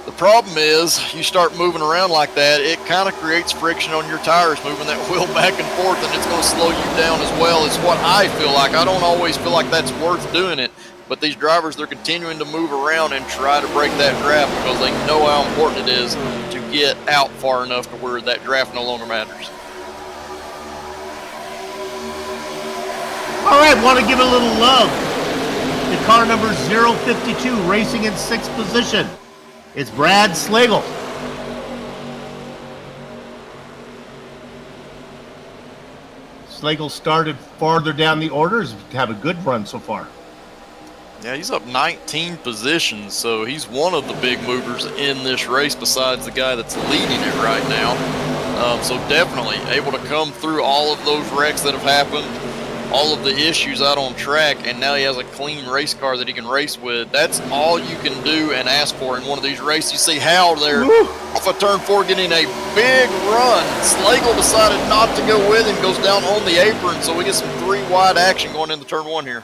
The problem is you start moving around like that, it kind of creates friction on your tires, moving that wheel back and forth, and it's going to slow you down as well. It's what I feel like. I don't always feel like that's worth doing it, but these drivers, they're continuing to move around and try to break that draft because they know how important it is to get out far enough to where that draft no longer matters. All right, want to give a little love to car number 052, racing in 6th position. It's Brad Slagle. Slagle started farther down the orders, have a good run so far. Yeah, he's up 19 positions, so he's one of the big movers in this race besides the guy that's leading it right now. So definitely able to come through all of those wrecks that have happened, all of the issues out on track, and now he has a clean race car that he can race with. That's all you can do and ask for in one of these races. You see Hal there off of turn 4 getting a big run. Slagle decided not to go with him, goes down on the apron, so we get some 3-wide action going into turn 1 here.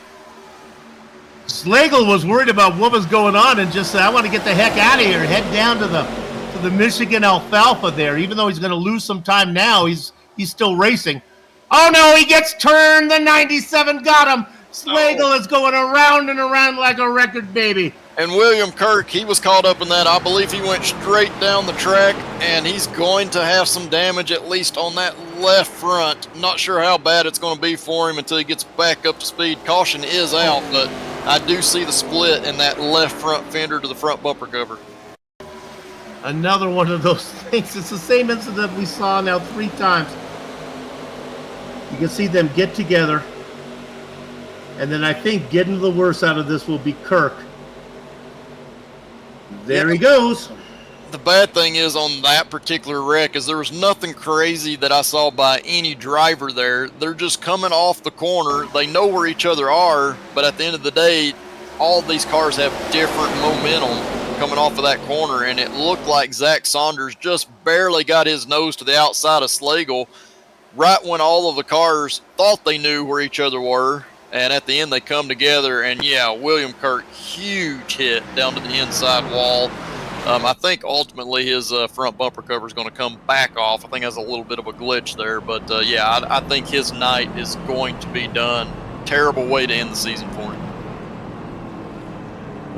Slagle was worried about what was going on and just said, I want to get the heck out of here, head down to the Michigan Alfalfa there. Even though he's going to lose some time now, he's still racing. Oh no, he gets turned, the 97 got him. Slagle is going around and around like a record baby. And William Kirk, he was caught up in that. I believe he went straight down the track, and he's going to have some damage at least on that left front. Not sure how bad it's going to be for him until he gets back up to speed. Caution is out, but I do see the split in that left front fender to the front bumper cover. Another one of those things. It's the same incident we saw now 3 times. You can see them get together. And then I think getting the worst out of this will be Kirk. There he goes. The bad thing is on that particular wreck is there was nothing crazy that I saw by any driver there. They're just coming off the corner. They know where each other are, but at the end of the day, all these cars have different momentum coming off of that corner, and it looked like Zach Saunders just barely got his nose to the outside of Slagle right when all of the cars thought they knew where each other were, and at the end they come together, and yeah, William Kirk, huge hit down to the inside wall. I think ultimately his front bumper cover is going to come back off. I think has a little bit of a glitch there, but yeah, I think his night is going to be done. Terrible way to end the season for him.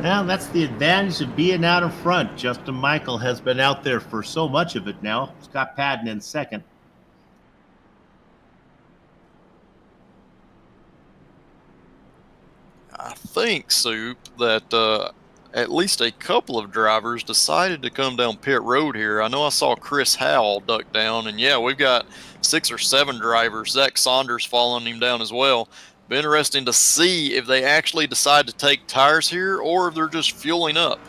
Well, that's the advantage of being out in front. Justin Michael has been out there for so much of it now. Scott Padden in second. I think, Soup, that at least a couple of drivers decided to come down pit road here. I know I saw Chris Howell duck down, and yeah, we've got 6 or 7 drivers. Zach Saunders following him down as well. Be interesting to see if they actually decide to take tires here or if they're just fueling up.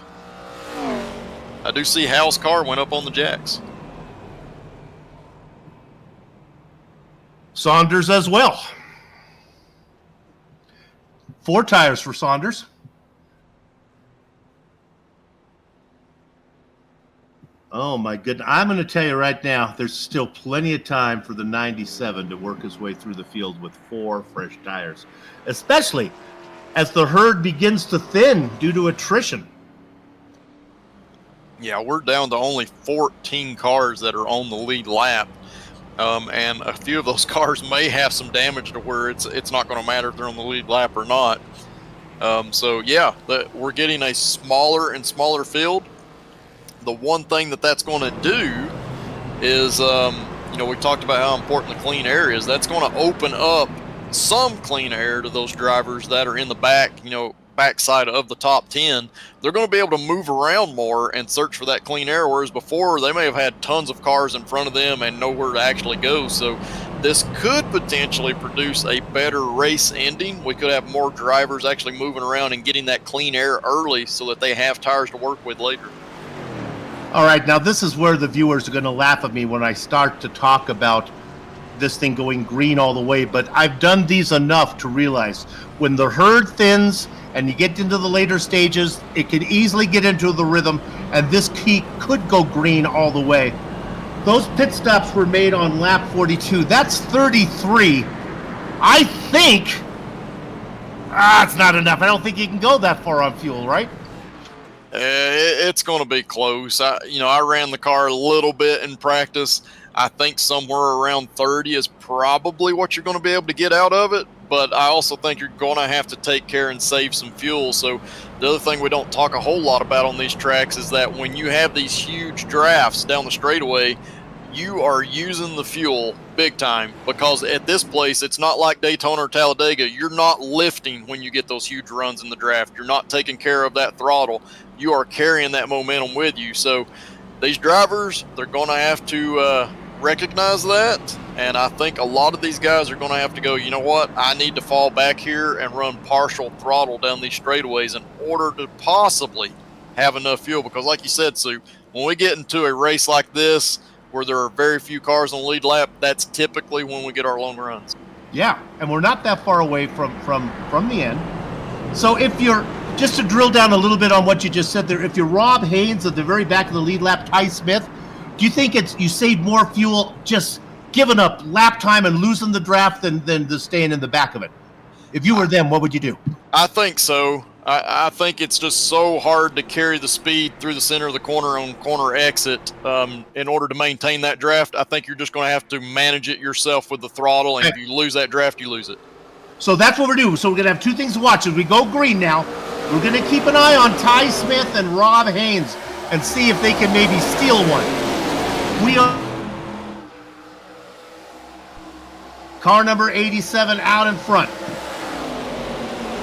I do see Howell's car went up on the jacks. Saunders as well. 4 tires for Saunders. Oh, my goodness. I'm going to tell you right now, there's still plenty of time for the 97 to work his way through the field with 4 fresh tires, especially as the herd begins to thin due to attrition. Yeah, we're down to only 14 cars that are on the lead lap. And a few of those cars may have some damage to where it's not going to matter if they're on the lead lap or not. So, yeah, we're getting a smaller and smaller field. The one thing that's going to do is, we talked about how important the clean air is. That's going to open up some clean air to those drivers that are in the backside of the top 10. They're going to be able to move around more and search for that clean air, whereas before they may have had tons of cars in front of them and nowhere to actually go. So this could potentially produce a better race ending. We could have more drivers actually moving around and getting that clean air early so that they have tires to work with later. All right, now this is where the viewers are going to laugh at me when I start to talk about this thing going green all the way, but I've done these enough to realize when the herd thins and you get into the later stages, it can easily get into the rhythm, and this key could go green all the way. Those pit stops were made on lap 42. That's 33. I think it's not enough. I don't think you can go that far on fuel, right? It's going to be close. I ran the car a little bit in practice. I think somewhere around 30 is probably what you're going to be able to get out of it. But I also think you're going to have to take care and save some fuel. So the other thing we don't talk a whole lot about on these tracks is that when you have these huge drafts down the straightaway, you are using the fuel big time, because at this place, it's not like Daytona or Talladega. You're not lifting when you get those huge runs in the draft. You're not taking care of that throttle. You are carrying that momentum with you. So these drivers, they're going to have to recognize that. And I think a lot of these guys are going to have to go, you know what, I need to fall back here and run partial throttle down these straightaways in order to possibly have enough fuel. Because like you said, Sue, when we get into a race like this, where there are very few cars on the lead lap, that's typically when we get our long runs. Yeah, and we're not that far away from the end. So if you're, just to drill down a little bit on what you just said there, if you're Rob Haynes at the very back of the lead lap, Ty Smith, do you think you saved more fuel just giving up lap time and losing the draft than just staying in the back of it? If you were them, what would you do? I think so. I think it's just so hard to carry the speed through the center of the corner on corner exit in order to maintain that draft. I think you're just going to have to manage it yourself with the throttle, and if you lose that draft, you lose it. So that's what we're doing. So we're going to have 2 things to watch. As we go green now, we're going to keep an eye on Ty Smith and Rob Haynes and see if they can maybe steal one. We are car number 87 out in front.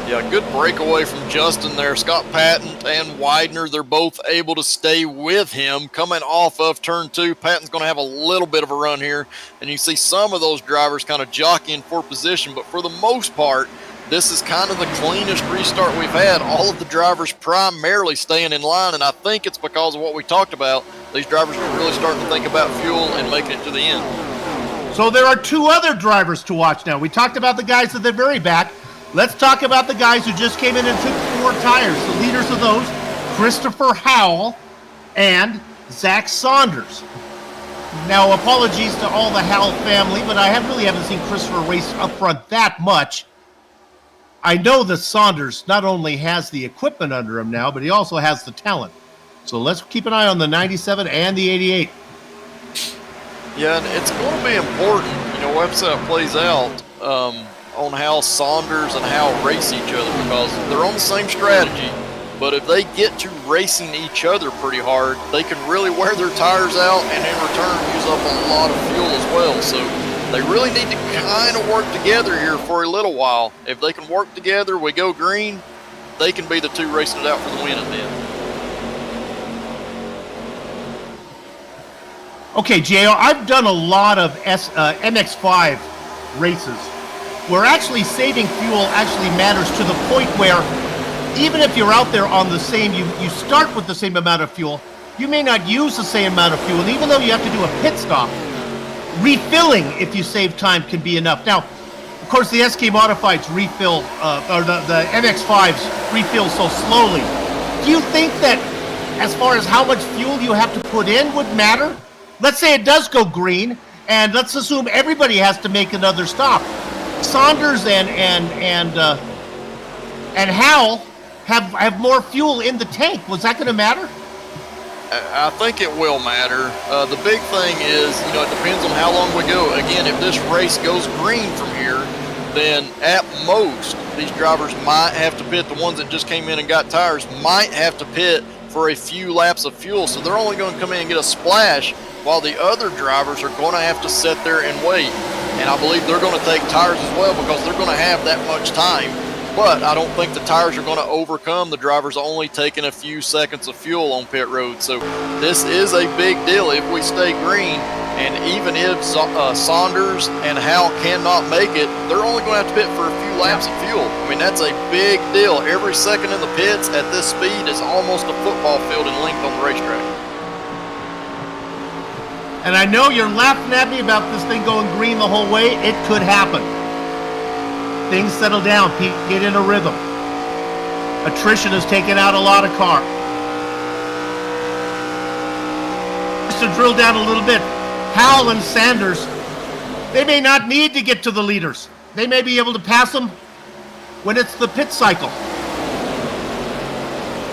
Yeah, good breakaway from Justin there. Scott Patton and Widener, they're both able to stay with him. Coming off of turn 2, Patton's going to have a little bit of a run here. And you see some of those drivers kind of jockeying for position. But for the most part, this is kind of the cleanest restart we've had. All of the drivers primarily staying in line. And I think it's because of what we talked about. These drivers are really starting to think about fuel and making it to the end. So there are 2 other drivers to watch now. We talked about the guys at the very back. Let's talk about the guys who just came in and took 4 tires. The leaders of those, Christopher Howell and Zach Saunders. Now, apologies to all the Howell family, but I really haven't seen Christopher race up front that much. I know that Saunders not only has the equipment under him now, but he also has the talent. So let's keep an eye on the 97 and the 88. Yeah, and it's going to be important, we'll have to see how it plays out. On how Saunders and Howell race each other, because they're on the same strategy, but if they get to racing each other pretty hard, they can really wear their tires out and in return use up a lot of fuel as well. So they really need to kind of work together here for a little while. If they can work together, we go green, they can be the 2 racing it out for the win at the end. Okay, JR, I've done a lot of MX5 races where actually saving fuel actually matters to the point where even if you're out there on the same, you start with the same amount of fuel, you may not use the same amount of fuel. And even though you have to do a pit stop, refilling if you save time can be enough. Now, Of course, the SK Modifieds refill, or the MX-5s refill so slowly. Do you think that as far as how much fuel you have to put in would matter? Let's say it does go green, and let's assume everybody has to make another stop. Saunders and Howell have more fuel in the tank. Was that going to matter? I think it will matter. The big thing is, it depends on how long we go. Again, if this race goes green from here, then at most, these drivers might have to pit. The ones that just came in and got tires might have to pit for a few laps of fuel. So they're only going to come in and get a splash, while the other drivers are going to have to sit there and wait. And I believe they're going to take tires as well because they're going to have that much time. But I don't think the tires are going to overcome the drivers only taking a few seconds of fuel on pit road. So this is a big deal if we stay green. And even if Saunders and Howell cannot make it, they're only going to have to pit for a few laps of fuel. I mean, that's a big deal. Every second in the pits at this speed is almost a football field in length on the racetrack. And I know you're laughing at me about this thing going green the whole way. It could happen. Things settle down. People get in a rhythm. Attrition has taken out a lot of cars. Just to drill down a little bit, Howell and Sanders, they may not need to get to the leaders. They may be able to pass them when it's the pit cycle.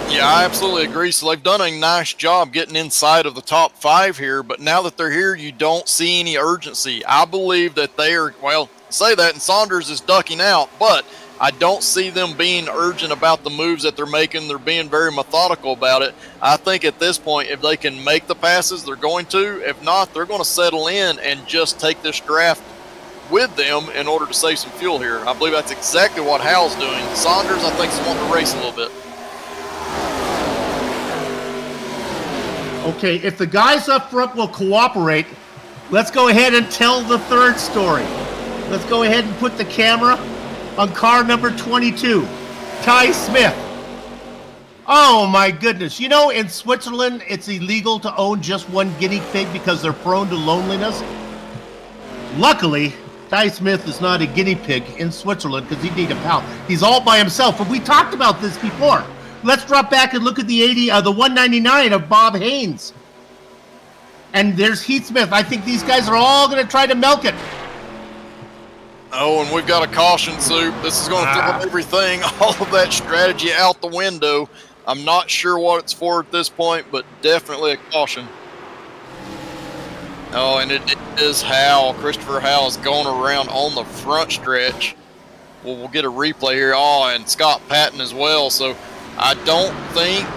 Yeah, I absolutely agree. So they've done a nice job getting inside of the top 5 here, but now that they're here, you don't see any urgency. I believe that they are, well, say that, and Saunders is ducking out, but I don't see them being urgent about the moves that they're making. They're being very methodical about it. I think at this point, if they can make the passes, they're going to. If not, they're going to settle in and just take this draft with them in order to save some fuel here. I believe that's exactly what Howell's doing. Saunders, I think, is wanting to race a little bit. Okay, if the guys up front will cooperate, let's go ahead and tell the third story. Let's go ahead and put the camera on car number 22, Ty Smith. Oh my goodness. You know, in Switzerland, it's illegal to own just one guinea pig because they're prone to loneliness. Luckily, Ty Smith is not a guinea pig in Switzerland because he'd need a pal. He's all by himself, but we talked about this before. Let's drop back and look at the 199 of Bob Haynes. And there's Heath Smith. I think these guys are all going to try to milk it. Oh, and we've got a caution, Soup. This is going to throw everything, all of that strategy out the window. I'm not sure what it's for at this point, but definitely a caution. Oh, and it is Howell. Christopher Howell is going around on the front stretch. Well, we'll get a replay here. Oh, and Scott Patton as well. So I don't think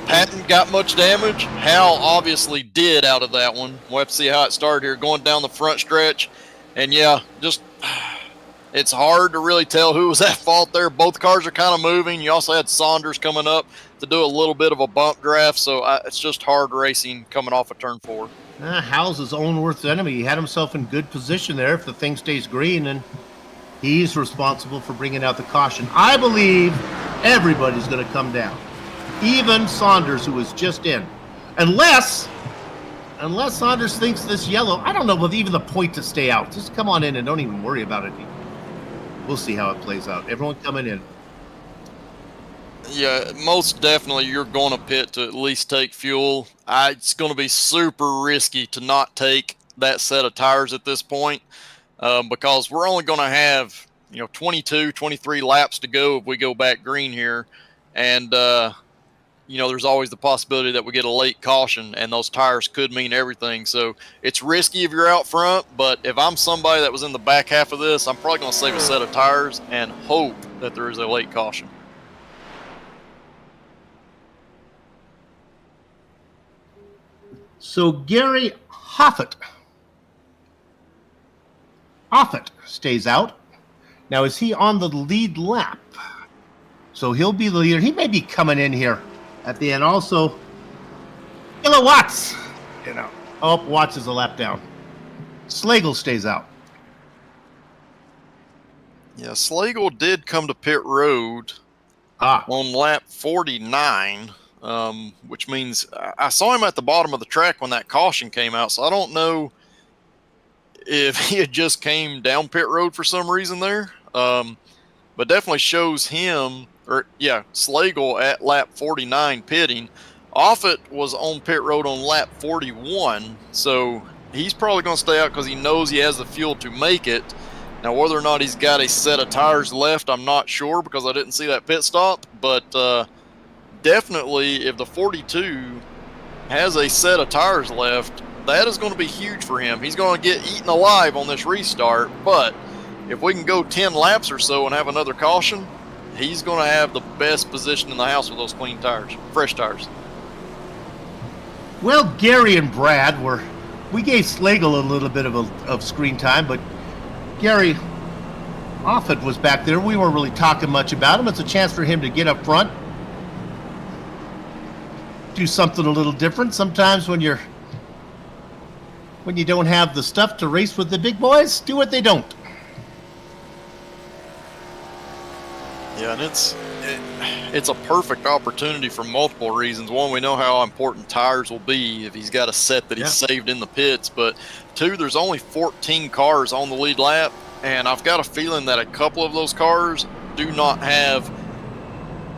Patton got much damage. Howell obviously did out of that one. We'll have to see how it started here, going down the front stretch. And yeah, just it's hard to really tell who was at fault there. Both cars are kind of moving. You also had Saunders coming up to do a little bit of a bump draft, so it's just hard racing coming off of turn 4. Howell's his own worst enemy. He had himself in good position there if the thing stays green, and he's responsible for bringing out the caution. I believe everybody's going to come down, even Saunders, who was just in, unless Saunders thinks this yellow. I don't know if even the point to stay out. Just come on in and don't even worry about it. We'll see how it plays out. Everyone coming in. Yeah, most definitely you're going to pit to at least take fuel. It's going to be super risky to not take that set of tires at this point because we're only going to have 22, 23 laps to go if we go back green here. And, there's always the possibility that we get a late caution, and those tires could mean everything. So it's risky if you're out front, but if I'm somebody that was in the back half of this, I'm probably going to save a set of tires and hope that there is a late caution. So Gary Hoffett stays out. Now, is he on the lead lap? So he'll be the leader. He may be coming in here at the end. Also, Watts. Watts is a lap down. Slagle stays out. Yeah, Slagle did come to pit road on lap 49, which means I saw him at the bottom of the track when that caution came out, so I don't know if he had just came down pit road for some reason there. But definitely shows him, Slagle at lap 49 pitting. Offit was on pit road on lap 41, so he's probably going to stay out because he knows he has the fuel to make it. Now, whether or not he's got a set of tires left, I'm not sure because I didn't see that pit stop. But definitely, if the 42 has a set of tires left, that is going to be huge for him. He's going to get eaten alive on this restart, but if we can go 10 laps or so and have another caution, he's going to have the best position in the house with those clean tires, fresh tires. Well, Gary and Brad we gave Slagle a little bit of screen time, but Gary Offit was back there. We weren't really talking much about him. It's a chance for him to get up front, do something a little different. Sometimes when you don't have the stuff to race with the big boys, do what they don't. Yeah, and it's a perfect opportunity for multiple reasons. One, we know how important tires will be if he's got a set that he's saved in the pits. But two, there's only 14 cars on the lead lap, and I've got a feeling that a couple of those cars do not have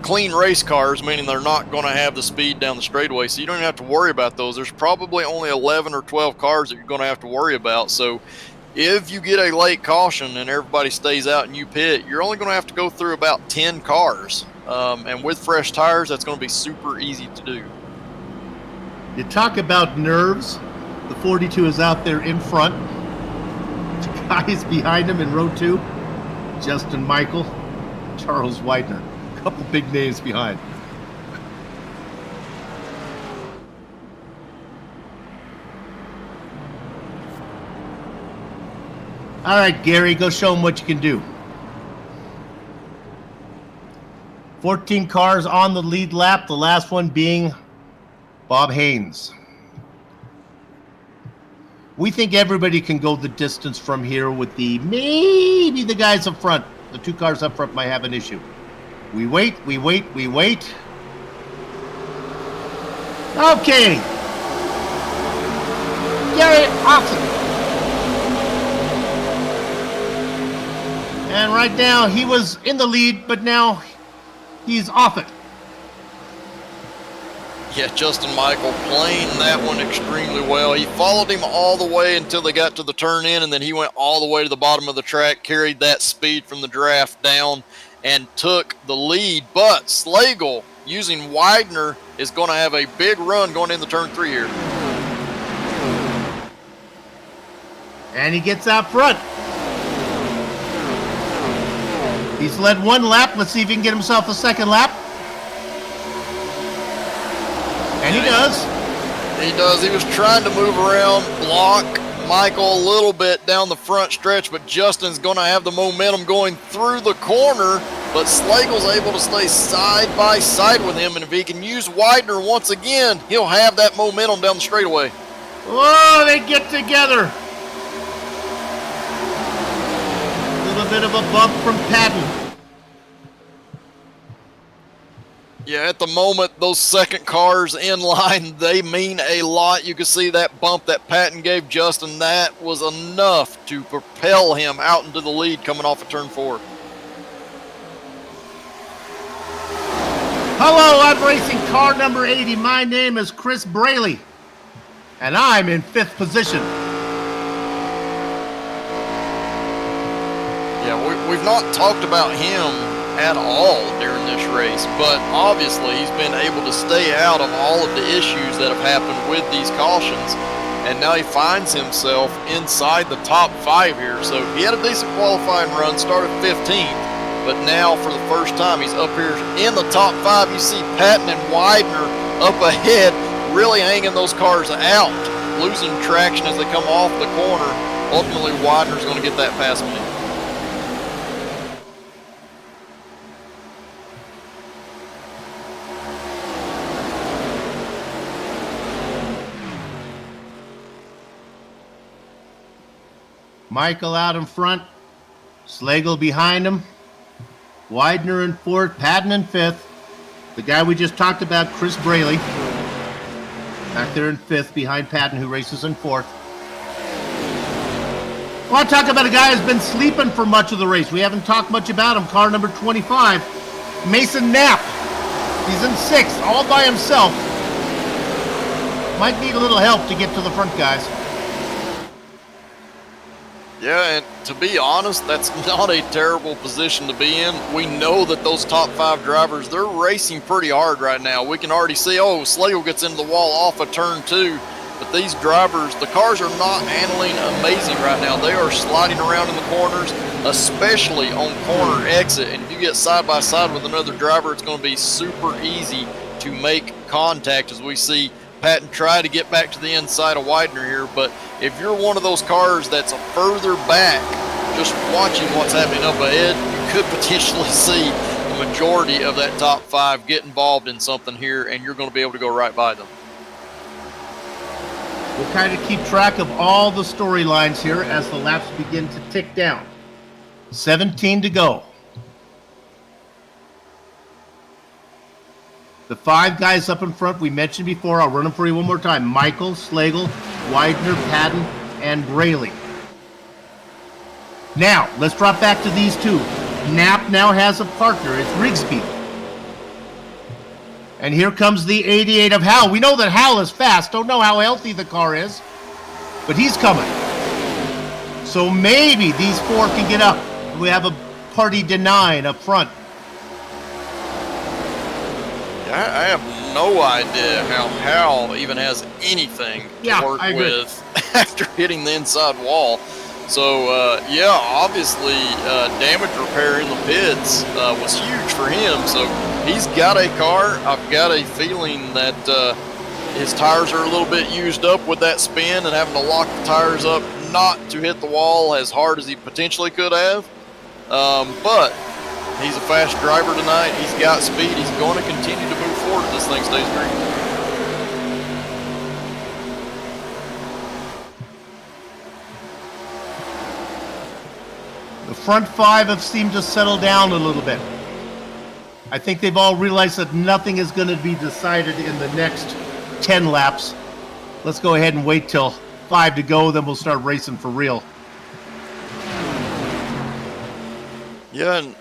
clean race cars, meaning they're not going to have the speed down the straightaway. So you don't even have to worry about those. There's probably only 11 or 12 cars that you're going to have to worry about. So if you get a late caution and everybody stays out and you pit, you're only going to have to go through about 10 cars. And with fresh tires, that's going to be super easy to do. You talk about nerves. The 42 is out there in front. The guys behind him in row 2, Justin Michael, Charles Widener. A couple big names behind. All right, Gary, go show them what you can do. 14 cars on the lead lap, the last one being Bob Haynes. We think everybody can go the distance from here with maybe the guys up front. The 2 cars up front might have an issue. We wait. Okay. Gary, awesome. And right now, he was in the lead, but now he's off it. Yeah, Justin Michael playing that one extremely well. He followed him all the way until they got to the turn in, and then he went all the way to the bottom of the track, carried that speed from the draft down, and took the lead. But Slagle, using Widener, is going to have a big run going into turn 3 here. And he gets out front. He's led 1 lap. Let's see if he can get himself a second lap. And he does. He does. He was trying to move around, block Michael a little bit down the front stretch, but Justin's going to have the momentum going through the corner, but Slagle's able to stay side by side with him, and if he can use Widener once again, he'll have that momentum down the straightaway. Oh, they get together. Bit of a bump from Patton. Yeah, at the moment, those second cars in line, they mean a lot. You can see that bump that Patton gave Justin. That was enough to propel him out into the lead coming off of turn 4. Hello, I'm racing car number 80. My name is Chris Braley, and I'm in 5th position. Yeah, we've not talked about him at all during this race, but obviously he's been able to stay out of all of the issues that have happened with these cautions, and now he finds himself inside the top 5 here. So he had a decent qualifying run, started 15th, but now for the first time he's up here in the top 5. You see Patton and Widener up ahead, really hanging those cars out, losing traction as they come off the corner. Ultimately, Widener's going to get that past me. Michael out in front, Slagle behind him, Widener in 4th, Patton in 5th. The guy we just talked about, Chris Braley, back there in 5th behind Patton, who races in 4th. I want to talk about a guy who's been sleeping for much of the race. We haven't talked much about him. Car number 25, Mason Knapp. He's in 6th, all by himself. Might need a little help to get to the front, guys. Yeah, and to be honest, that's not a terrible position to be in. We know that those top 5 drivers, they're racing pretty hard right now. We can already see, Slagle gets into the wall off of turn 2. But these drivers, the cars are not handling amazing right now. They are sliding around in the corners, especially on corner exit. And if you get side by side with another driver, it's going to be super easy to make contact, as we see Patton try to get back to the inside of Widener here. But if you're one of those cars that's further back, just watching what's happening up ahead, you could potentially see the majority of that top 5 get involved in something here, and you're going to be able to go right by them. We'll kind of keep track of all the storylines here as the laps begin to tick down. 17 to go. The 5 guys up in front we mentioned before, I'll run them for you one more time. Michael, Slagle, Widener, Patton, and Braley. Now, let's drop back to these 2. Knapp now has a partner. It's Rigsby. And here comes the 88 of Hal. We know that Hal is fast. Don't know how healthy the car is, but he's coming. So maybe these 4 can get up. We have a party denying up front. I have no idea how Hal even has anything to work with after hitting the inside wall. So, obviously damage repair in the pits was huge for him. So he's got a car. I've got a feeling that his tires are a little bit used up with that spin and having to lock the tires up not to hit the wall as hard as he potentially could have. But he's a fast driver tonight. He's got speed. He's going to continue to move forward if this thing stays green. The front 5 have seemed to settle down a little bit. I think they've all realized that nothing is going to be decided in the next 10 laps. Let's go ahead and wait till 5 to go, then we'll start racing for real. Yeah, and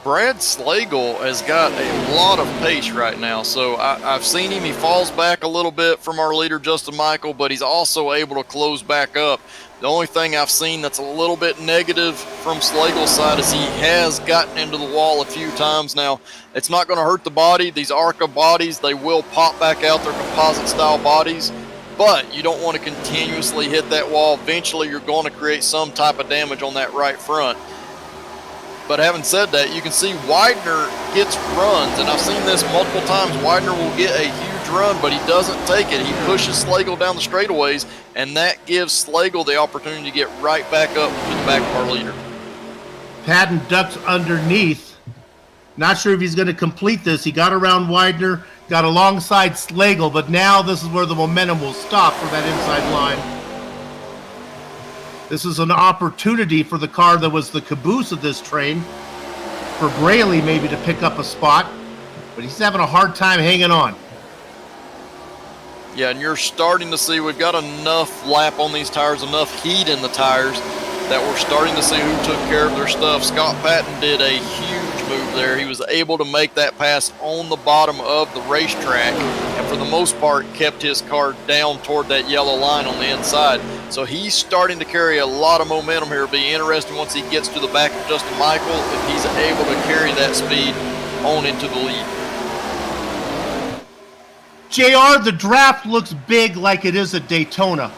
Brad Slagle has got a lot of pace right now. So I've seen him. He falls back a little bit from our leader, Justin Michael, but he's also able to close back up. The only thing I've seen that's a little bit negative from Slagle's side is he has gotten into the wall a few times now. It's not going to hurt the body. These ARCA bodies, they will pop back out. They're composite-style bodies, but you don't want to continuously hit that wall. Eventually, you're going to create some type of damage on that right front. But having said that, you can see Widener gets runs, and I've seen this multiple times. Widener will get a huge run, but he doesn't take it. He pushes Slagle down the straightaways, and that gives Slagle the opportunity to get right back up to the back of our leader. Patton ducks underneath. Not sure if he's going to complete this. He got around Widener, got alongside Slagle, but now this is where the momentum will stop for that inside line. This is an opportunity for the car that was the caboose of this train, for Braley maybe to pick up a spot, but he's having a hard time hanging on. Yeah, and you're starting to see we've got enough lap on these tires, enough heat in the tires, that we're starting to see who took care of their stuff. Scott Patton did a huge move there. He was able to make that pass on the bottom of the racetrack, and for the most part kept his car down toward that yellow line on the inside. So he's starting to carry a lot of momentum here. It'll be interesting once he gets to the back of Justin Michael if he's able to carry that speed on into the lead. JR, the draft looks big like it is at Daytona,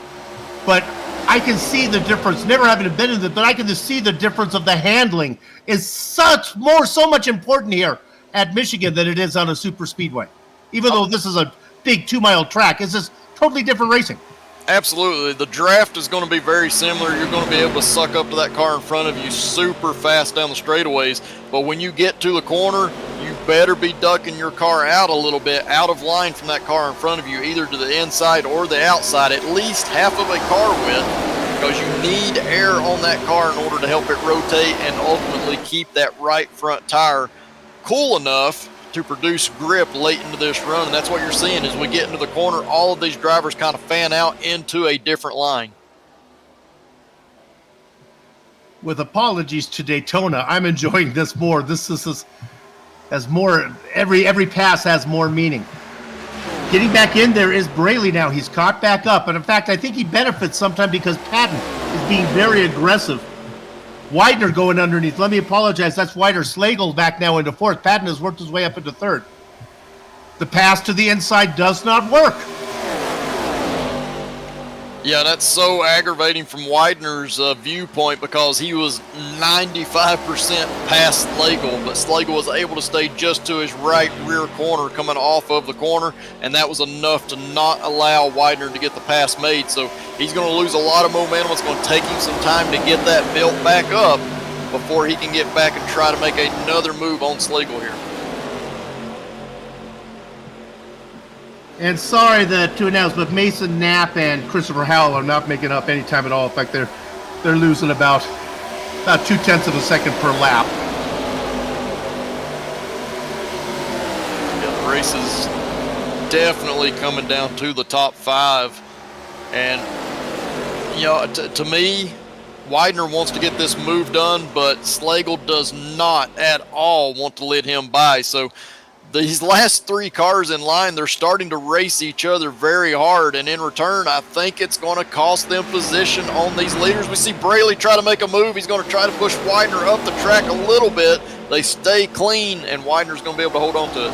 but I can see the difference. Never having been in it, but I can just see the difference of the handling is so much important here at Michigan than it is on a super speedway. Even though this is a big 2-mile track, it's just totally different racing. Absolutely. The draft is going to be very similar. You're going to be able to suck up to that car in front of you super fast down the straightaways. But when you get to the corner, you better be ducking your car out a little bit, out of line from that car in front of you, either to the inside or the outside, at least half of a car width, because you need air on that car in order to help it rotate and ultimately keep that right front tire cool enough to produce grip late into this run. And that's what you're seeing as we get into the corner. All of these drivers kind of fan out into a different line. with apologies to Daytona, I'm enjoying this more. This has more, every pass has more meaning. Getting back in there is Braley now. He's caught back up. And in fact, I think he benefits sometime because Patton is being very aggressive. Widener going underneath. Let me apologize. That's Widener. Slagle back now into fourth. Patton has worked his way up into third. The pass to the inside does not work. Yeah, that's so aggravating from Widener's viewpoint because he was 95% past Slagle, but Slagle was able to stay just to his right rear corner coming off of the corner, and that was enough to not allow Widener to get the pass made. So he's going to lose a lot of momentum. It's going to take him some time to get that built back up before he can get back and try to make another move on Slagle here. And sorry to announce, but Mason Knapp and Christopher Howell are not making up any time at all. In fact, they're losing about 0.2 of a second per lap. Yeah, the race is definitely coming down to the top 5. And, you know, to me, Widener wants to get this move done, but Slagle does not at all want to let him by. So these last 3 cars in line, they're starting to race each other very hard, and in return, I think it's going to cost them position on these leaders. We see Braley try to make a move. He's going to try to push Widener up the track a little bit. They stay clean, and Widener's going to be able to hold on to it.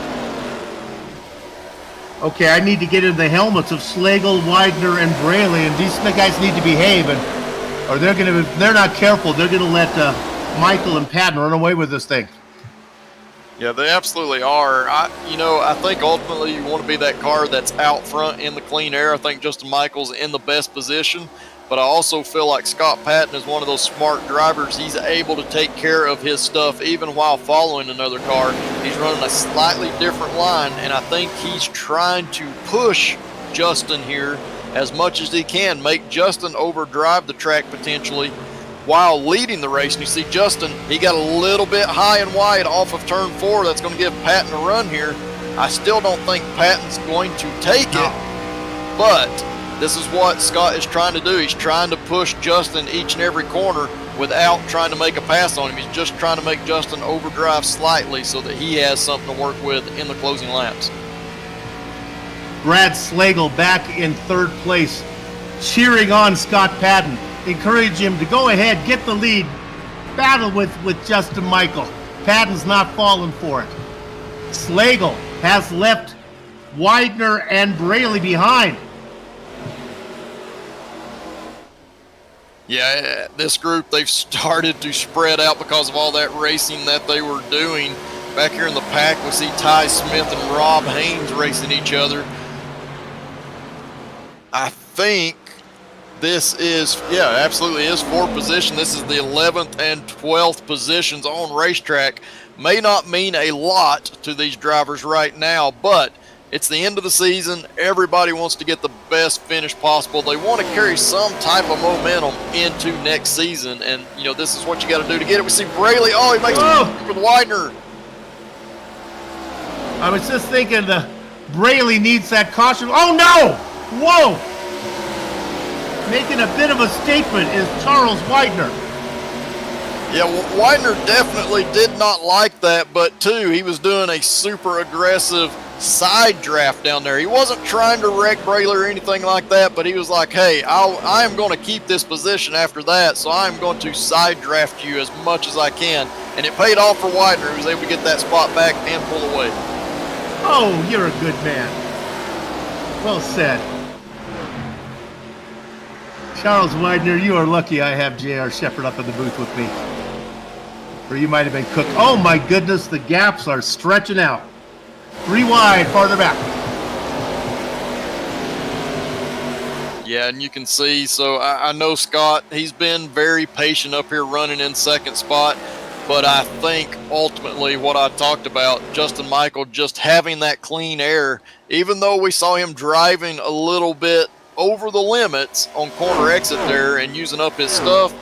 Okay, I need to get in the helmets of Slagle, Widener, and Braley, and these guys need to behave, or they're not careful. They're going to let Michael and Patton run away with this thing. Yeah, they absolutely are. I think ultimately you want to be that car that's out front in the clean air. I think Justin Michael's in the best position, but I also feel like Scott Patton is one of those smart drivers. He's able to take care of his stuff even while following another car. He's running a slightly different line, and I think he's trying to push Justin here as much as he can, make Justin overdrive the track potentially while leading the race. And you see Justin, he got a little bit high and wide off of turn 4. That's going to give Patton a run here. I still don't think Patton's going to take it, but this is what Scott is trying to do. He's trying to push Justin each and every corner without trying to make a pass on him. He's just trying to make Justin overdrive slightly so that he has something to work with in the closing laps. Brad Slagle back in third place, cheering on Scott Patton. Encourage him to go ahead, get the lead, battle with Justin Michael. Patton's not falling for it. Slagle has left Widener and Braley behind. Yeah, this group, they've started to spread out because of all that racing that they were doing. Back here in the pack, we see Ty Smith and Rob Haynes racing each other. I think this is, absolutely is 4th position. This is the 11th and 12th positions on racetrack. May not mean a lot to these drivers right now, but it's the end of the season. Everybody wants to get the best finish possible. They want to carry some type of momentum into next season, and this is what you got to do to get it. We see Braley. Oh, he makes it with Widener. I was just thinking Braley needs that caution. Oh no! Whoa! Making a bit of a statement is Charles Widener. Yeah, Widener definitely did not like that, but too, he was doing a super aggressive side draft down there. He wasn't trying to wreck Braley or anything like that, but he was like, hey, I am going to keep this position after that, so I'm going to side draft you as much as I can. And it paid off for Widener. He was able to get that spot back and pull away. Oh, you're a good man. Well said. Charles Widener, you are lucky I have J.R. Shepherd up in the booth with me. Or you might have been cooked. Oh my goodness, the gaps are stretching out. 3 wide, farther back. Yeah, and you can see, so I know Scott, he's been very patient up here running in second spot, but I think ultimately what I talked about, Justin Michael just having that clean air, even though we saw him driving a little bit over the limits on corner exit there and using up his stuff,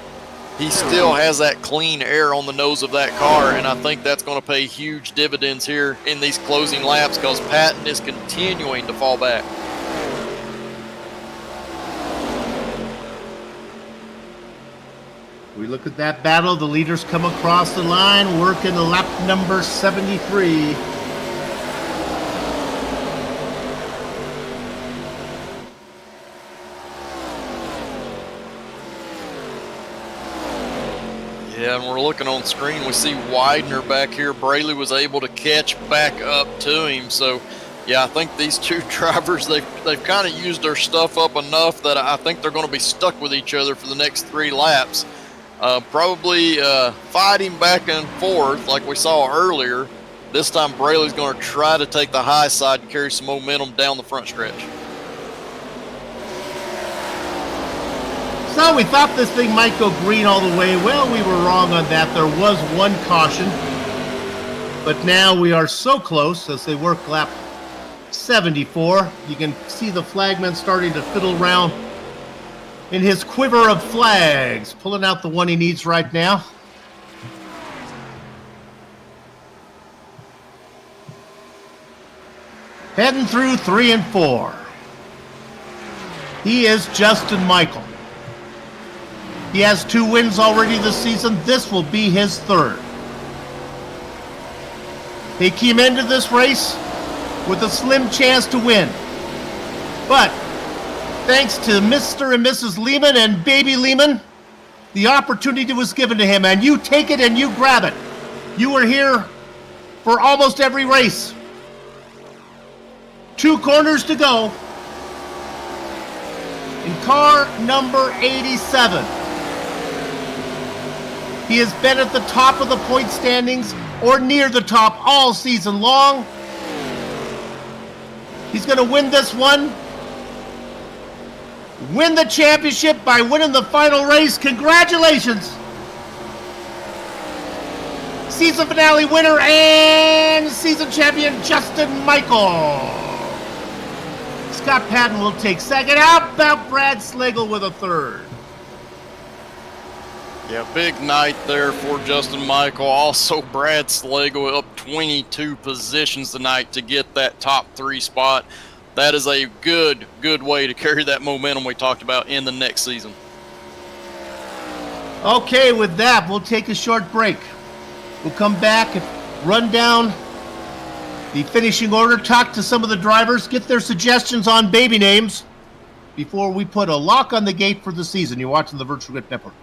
he still has that clean air on the nose of that car, and I think that's going to pay huge dividends here in these closing laps because Patton is continuing to fall back. We look at that battle. The leaders come across the line, working lap number 73. Yeah, and we're looking on screen. We see Widener back here. Braley was able to catch back up to him. So, yeah, I think these two drivers, they've kind of used their stuff up enough that I think they're going to be stuck with each other for the next 3 laps. Probably fighting back and forth like we saw earlier. This time Braley's going to try to take the high side and carry some momentum down the front stretch. So we thought this thing might go green all the way. Well, we were wrong on that. There was one caution. But now we are so close as they work lap 74. You can see the flagman starting to fiddle around in his quiver of flags, pulling out the one he needs right now. Heading through 3 and 4. He is Justin Michael. He has 2 wins already this season. This will be his 3rd. He came into this race with a slim chance to win. But thanks to Mr. and Mrs. Lehman and Baby Lehman, the opportunity was given to him, and you take it and you grab it. You were here for almost every race. 2 corners to go. In car number 87. He has been at the top of the point standings or near the top all season long. He's going to win this one. Win the championship by winning the final race. Congratulations. Season finale winner and season champion Justin Michael. Scott Patton will take 2nd. How about Brad Slagle with a 3rd? Yeah, big night there for Justin Michael. Also, Brad Slagle up 22 positions tonight to get that top 3 spot. That is a good way to carry that momentum we talked about in the next season. Okay, with that, we'll take a short break. We'll come back and run down the finishing order, talk to some of the drivers, get their suggestions on baby names before we put a lock on the gate for the season. You're watching the Virtual Grip Network.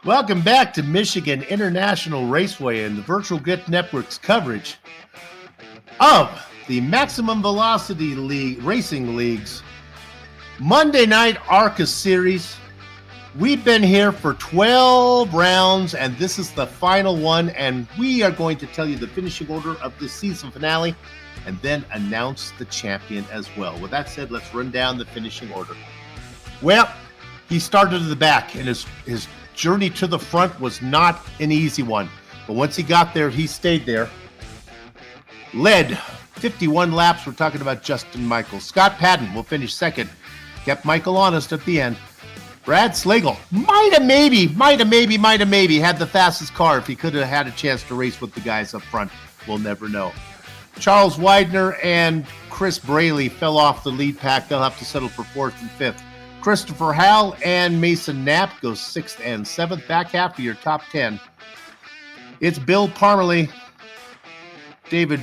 Welcome back to Michigan International Raceway and the Virtual Grid Network's coverage of the Maximum Velocity League Racing League's Monday Night ARCA Series. We've been here for 12 rounds, and this is the final one, and we are going to tell you the finishing order of the season finale and then announce the champion as well. With that said, let's run down the finishing order. Well, he started at the back, and his journey to the front was not an easy one. But once he got there, he stayed there. Led 51 laps. We're talking about Justin Michael. Scott Patton will finish second. Kept Michael honest at the end. Brad Slagle might have maybe had the fastest car if he could have had a chance to race with the guys up front. We'll never know. Charles Widener and Chris Braley fell off the lead pack. They'll have to settle for 4th and 5th. Christopher Howell and Mason Knapp go 6th and 7th. Back half of your top 10. It's Bill Parmalee, David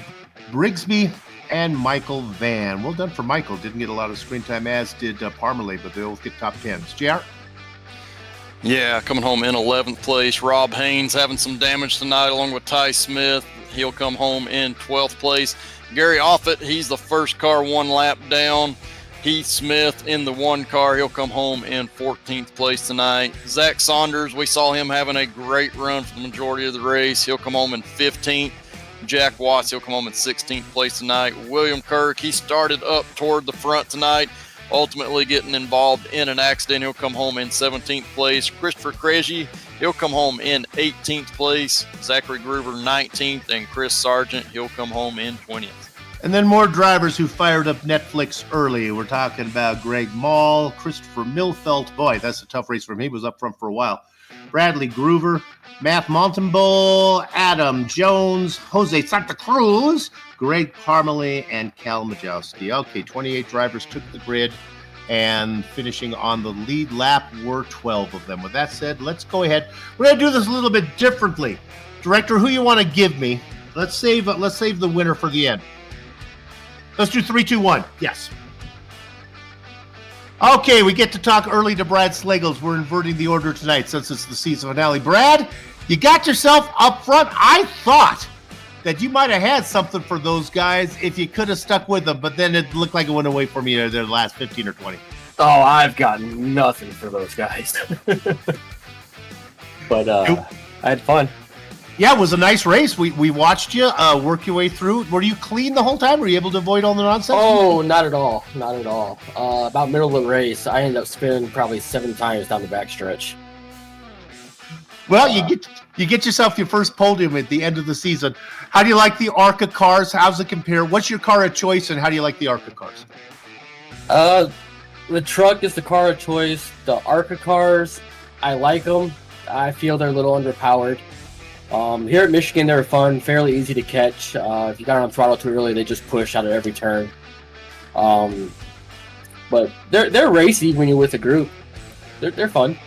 Brigsby, and Michael Van. Well done for Michael. Didn't get a lot of screen time, as did Parmalee, but they both get top 10s. JR? Yeah, coming home in 11th place. Rob Haynes having some damage tonight along with Ty Smith. He'll come home in 12th place. Gary Offit, he's the first car one lap down. Heath Smith in the one car. He'll come home in 14th place tonight. Zach Saunders, we saw him having a great run for the majority of the race. He'll come home in 15th. Jack Watts, he'll come home in 16th place tonight. William Kirk, he started up toward the front tonight, ultimately getting involved in an accident. He'll come home in 17th place. Christopher Krejci, he'll come home in 18th place. Zachary Gruber, 19th. And Chris Sargent, he'll come home in 20th. And then more drivers who fired up Netflix early. We're talking about Greg Mall, Christopher Milfelt. Boy, that's a tough race for him. He was up front for a while. Bradley Groover, Matt Montembeau, Adam Jones, Jose Santa Cruz, Greg Parmalee, and Cal Majowski. Okay, 28 drivers took the grid, and finishing on the lead lap were 12 of them. With that said, let's go ahead. We're going to do this a little bit differently. Director, who you want to give me? Let's save the winner for the end. Let's do 3, 2, 1. Yes. Okay, we get to talk early to Brad Slagles. We're inverting the order tonight since it's the season finale. Brad, you got yourself up front. I thought that you might have had something for those guys if you could have stuck with them, but then it looked like it went away from you the last 15 or 20. Oh, I've got nothing for those guys. But I had fun. Yeah, it was a nice race. We watched you work your way through. Were you clean the whole time? Were you able to avoid all the nonsense? Oh, not at all. Not at all. About middle of the race, I ended up spinning probably 7 times down the backstretch. Well, you get yourself your first podium at the end of the season. How do you like the ARCA cars? How's it compare? What's your car of choice, and how do you like the ARCA cars? The truck is the car of choice. The ARCA cars, I like them. I feel they're a little underpowered. Here at Michigan, they're fun, fairly easy to catch. If you got on throttle too early, they just push out of every turn. But they're racy when you're with a group. They're fun.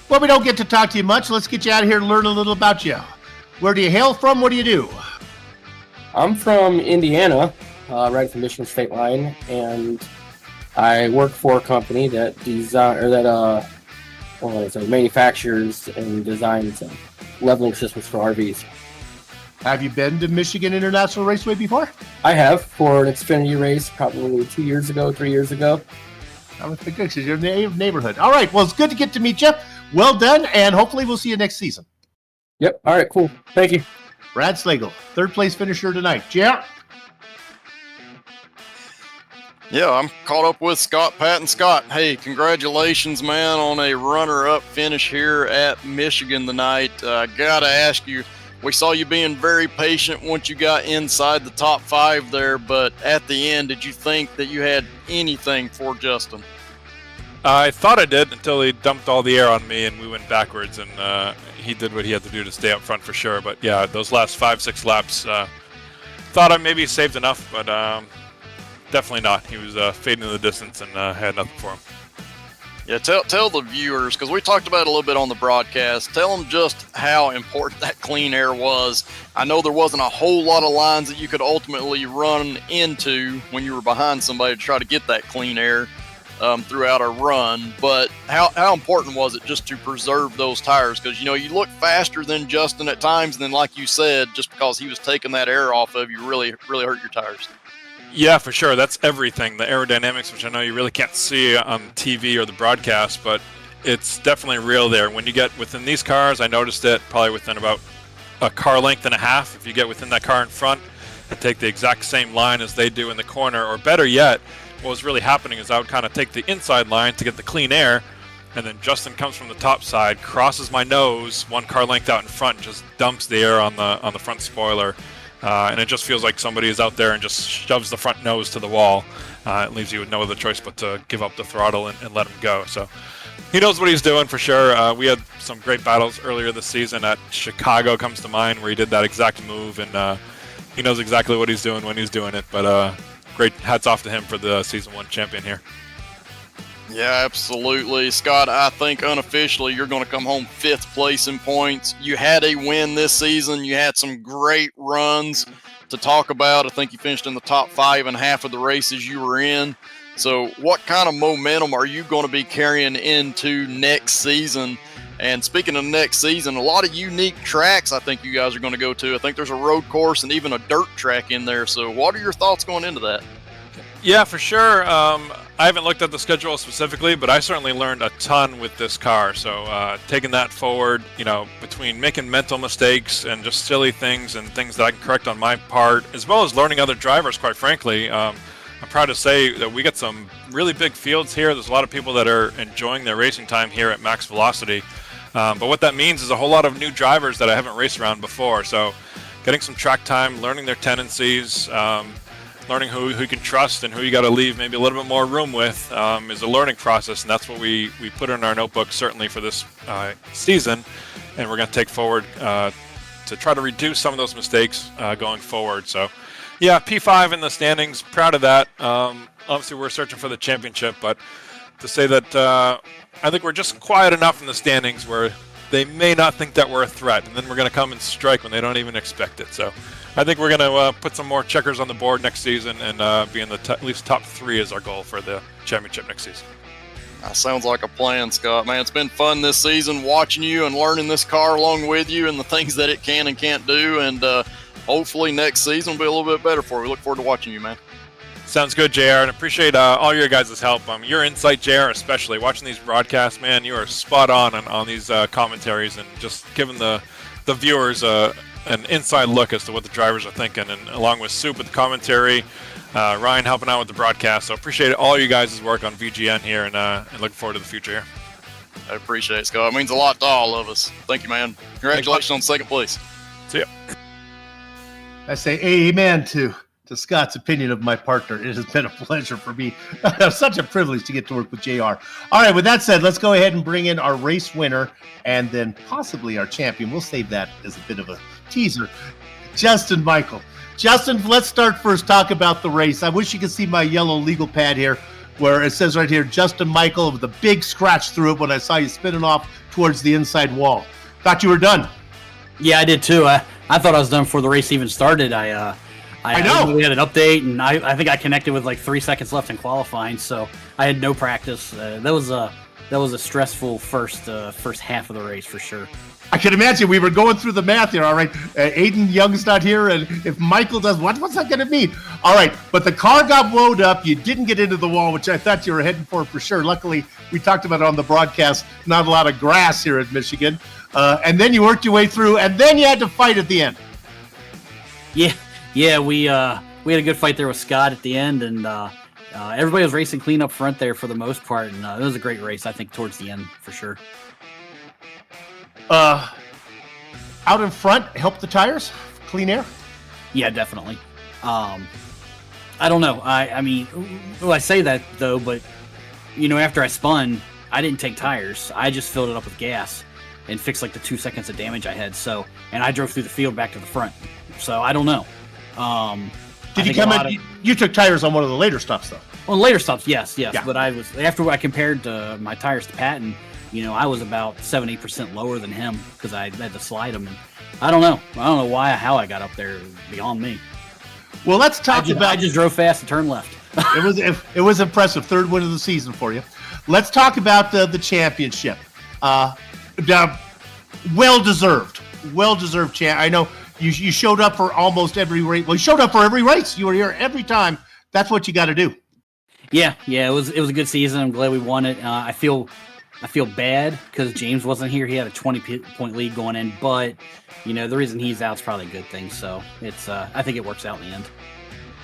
Well, we don't get to talk to you much. Let's get you out of here and learn a little about you. Where do you hail from? What do you do? I'm from Indiana, right at the Michigan state line, and I work for a company that manufactures and designs leveling systems for RVs. Have you been to Michigan International Raceway before? I have, for an Xfinity race probably 3 years ago. I would think good, because you're in the neighborhood. All right, well, it's good to get to meet you. Well done, and hopefully we'll see you next season. Yep, all right, cool. Thank you. Brad Slagle, third place finisher tonight. Yeah. Yeah, I'm caught up with Scott Patton. Scott, hey, congratulations, man, on a runner-up finish here at Michigan tonight. Got to ask you, we saw you being very patient once you got inside the top 5 there, but at the end, did you think that you had anything for Justin? I thought I did until he dumped all the air on me and we went backwards, and he did what he had to do to stay up front for sure. But yeah, those last 5-6 laps, thought I maybe saved enough, but definitely not. He was fading in the distance and had nothing for him. Yeah, tell the viewers, because we talked about it a little bit on the broadcast, tell them just how important that clean air was. I know there wasn't a whole lot of lines that you could ultimately run into when you were behind somebody to try to get that clean air. throughout our run. But how important was it just to preserve those tires? Because, you look faster than Justin at times, and then like you said, just because he was taking that air off of you really hurt your tires. Yeah, for sure. That's everything. The aerodynamics, which I know you really can't see on TV or the broadcast, but it's definitely real there. When you get within these cars, I noticed it probably within about a car length and a half. If you get within that car in front and take the exact same line as they do in the corner, or better yet, what was really happening is I would kind of take the inside line to get the clean air, and then Justin comes from the top side, crosses my nose, one car length out in front, and just dumps the air on the front spoiler. And it just feels like somebody is out there and just shoves the front nose to the wall. It leaves you with no other choice but to give up the throttle and let him go. So he knows what he's doing for sure. We had some great battles earlier this season. At Chicago comes to mind, where he did that exact move, and he knows exactly what he's doing when he's doing it. But great hats off to him for the Season 1 champion here. Yeah, absolutely. Scott, I think unofficially you're going to come home 5th place in points. You had a win this season. You had some great runs to talk about. I think you finished in the top 5 in half of the races you were in. So what kind of momentum are you going to be carrying into next season? And speaking of next season, a lot of unique tracks I think you guys are going to go to. I think there's a road course and even a dirt track in there. So what are your thoughts going into that? Yeah, for sure. I haven't looked at the schedule specifically, but I certainly learned a ton with this car. So taking that forward, between making mental mistakes and just silly things and things that I can correct on my part, as well as learning other drivers, quite frankly. I'm proud to say that we got some really big fields here. There's a lot of people that are enjoying their racing time here at Max Velocity. But what that means is a whole lot of new drivers that I haven't raced around before. So getting some track time, learning their tendencies, learning who you can trust and who you got to leave maybe a little bit more room with is a learning process, and that's what we put in our notebook certainly for this season, and we're going to take forward to try to reduce some of those mistakes going forward. So yeah, P5 in the standings, proud of that. Obviously we're searching for the championship, but to say that I think we're just quiet enough in the standings where they may not think that we're a threat, and then we're going to come and strike when they don't even expect it. So I think we're going to put some more checkers on the board next season and be in the at least top 3 is our goal for the championship next season. That sounds like a plan, Scott. Man, it's been fun this season watching you and learning this car along with you and the things that it can and can't do. And hopefully next season will be a little bit better for you. We look forward to watching you, man. Sounds good, JR, and appreciate all your guys' help. Your insight, JR, especially watching these broadcasts, man, you are spot on these commentaries and just giving the viewers an inside look as to what the drivers are thinking, and along with Soup with the commentary, Ryan helping out with the broadcast. So appreciate all you guys' work on VGN here, and looking forward to the future here. I appreciate it, Scott. It means a lot to all of us. Thank you, man. Congratulations on 2nd place. See ya. I say amen to Scott's opinion of my partner. It has been a pleasure for me. Such a privilege to get to work with JR. All right, with that said, let's go ahead and bring in our race winner and then possibly our champion. We'll save that as a bit of a teaser. Justin Michael. Justin, let's start first, talk about the race. I wish you could see my yellow legal pad here where it says right here, Justin Michael, with a big scratch through it when I saw you spinning off towards the inside wall. Thought you were done. Yeah, I did too. I thought I was done before the race even started. I know we had an update, and I think I connected with like 3 seconds left in qualifying, so I had no practice. That was a stressful first half of the race for sure. I can imagine. We were going through the math here. All right, Aiden Young's not here, and if Michael does, what's that going to mean? All right, but the car got blowed up. You didn't get into the wall, which I thought you were heading for sure. Luckily, we talked about it on the broadcast. Not a lot of grass here in Michigan, and then you worked your way through, and then you had to fight at the end. Yeah, we had a good fight there with Scott at the end, and everybody was racing clean up front there for the most part, and it was a great race, I think, towards the end for sure. Out in front, help the tires, clean air. Yeah, definitely. I don't know. I mean, well, I say that though, but after I spun, I didn't take tires. I just filled it up with gas and fixed like the 2 seconds of damage I had. So, and I drove through the field back to the front. So I don't know. Did you come in? You took tires on one of the later stops, though. On later stops, yes. Yeah. But after I compared my tires to Patton, I was about 7-8% lower than him because I had to slide him. And I don't know how I got up there, beyond me. Well, let's talk about. I just drove fast and turned left. It was impressive. Third win of the season for you. Let's talk about the championship. Well deserved. I know you showed up for almost every race. Well, you showed up for every race. You were here every time. That's what you got to do. Yeah. It was a good season. I'm glad we won it. I feel bad because James wasn't here. He had a 20-point lead going in, but the reason he's out is probably a good thing. So it's I think it works out in the end.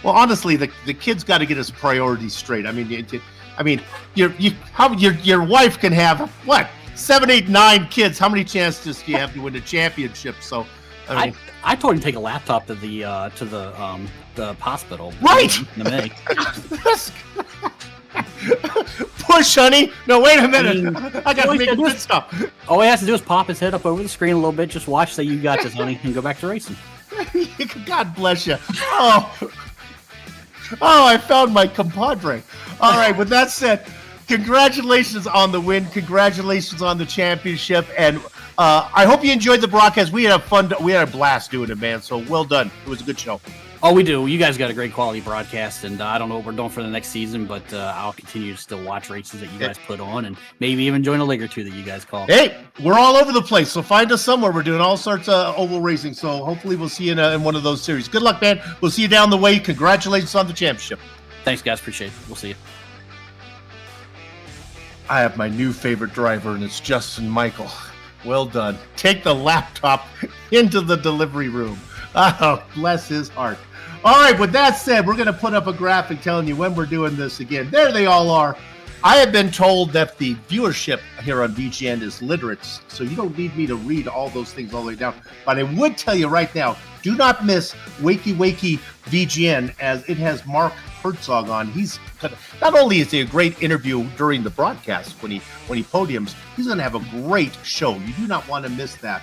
Well, honestly, the kid's got to get his priorities straight. I mean, your wife can have what 7, 8, 9 kids. How many chances do you have to win a championship? So, I told him to take a laptop to the hospital. Right. In May. Push, honey. No, wait a minute. I got to make a good stop. All he has to do is pop his head up over the screen a little bit. Just watch, say you got this, honey, and go back to racing. God bless you. Oh, I found my compadre. All right, with that said, congratulations on the win. Congratulations on the championship. And I hope you enjoyed the broadcast. We had we had a blast doing it, man. So well done. It was a good show. Oh, we do. You guys got a great quality broadcast, and I don't know what we're doing for the next season, but I'll continue to still watch races that you guys put on, and maybe even join a league or two that you guys call. Hey, we're all over the place, so find us somewhere. We're doing all sorts of oval racing, so hopefully we'll see you in one of those series. Good luck, man. We'll see you down the way. Congratulations on the championship. Thanks, guys. Appreciate it. We'll see you. I have my new favorite driver, and it's Justin Michael. Well done. Take the laptop into the delivery room. Oh, bless his heart. All right, with that said, we're going to put up a graphic telling you when we're doing this again. There they all are. I have been told that the viewership here on VGN is literate, so you don't need me to read all those things all the way down. But I would tell you right now, do not miss Wakey Wakey VGN, as it has Mark Herzog on. He's not only is he a great interview during the broadcast when he podiums, he's going to have a great show. You do not want to miss that.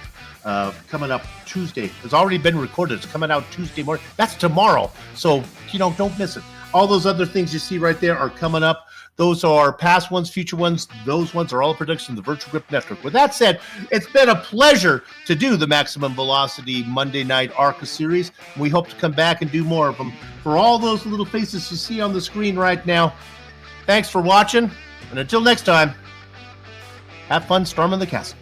Coming up Tuesday. It's already been recorded. It's coming out Tuesday morning. That's tomorrow. So, don't miss it. All those other things you see right there are coming up. Those are past ones, future ones. Those ones are all a production of the Virtual Grip Network. With that said, it's been a pleasure to do the Maximum Velocity Monday Night ARCA series. We hope to come back and do more of them. For all those little faces you see on the screen right now, thanks for watching. And until next time, have fun storming the castle.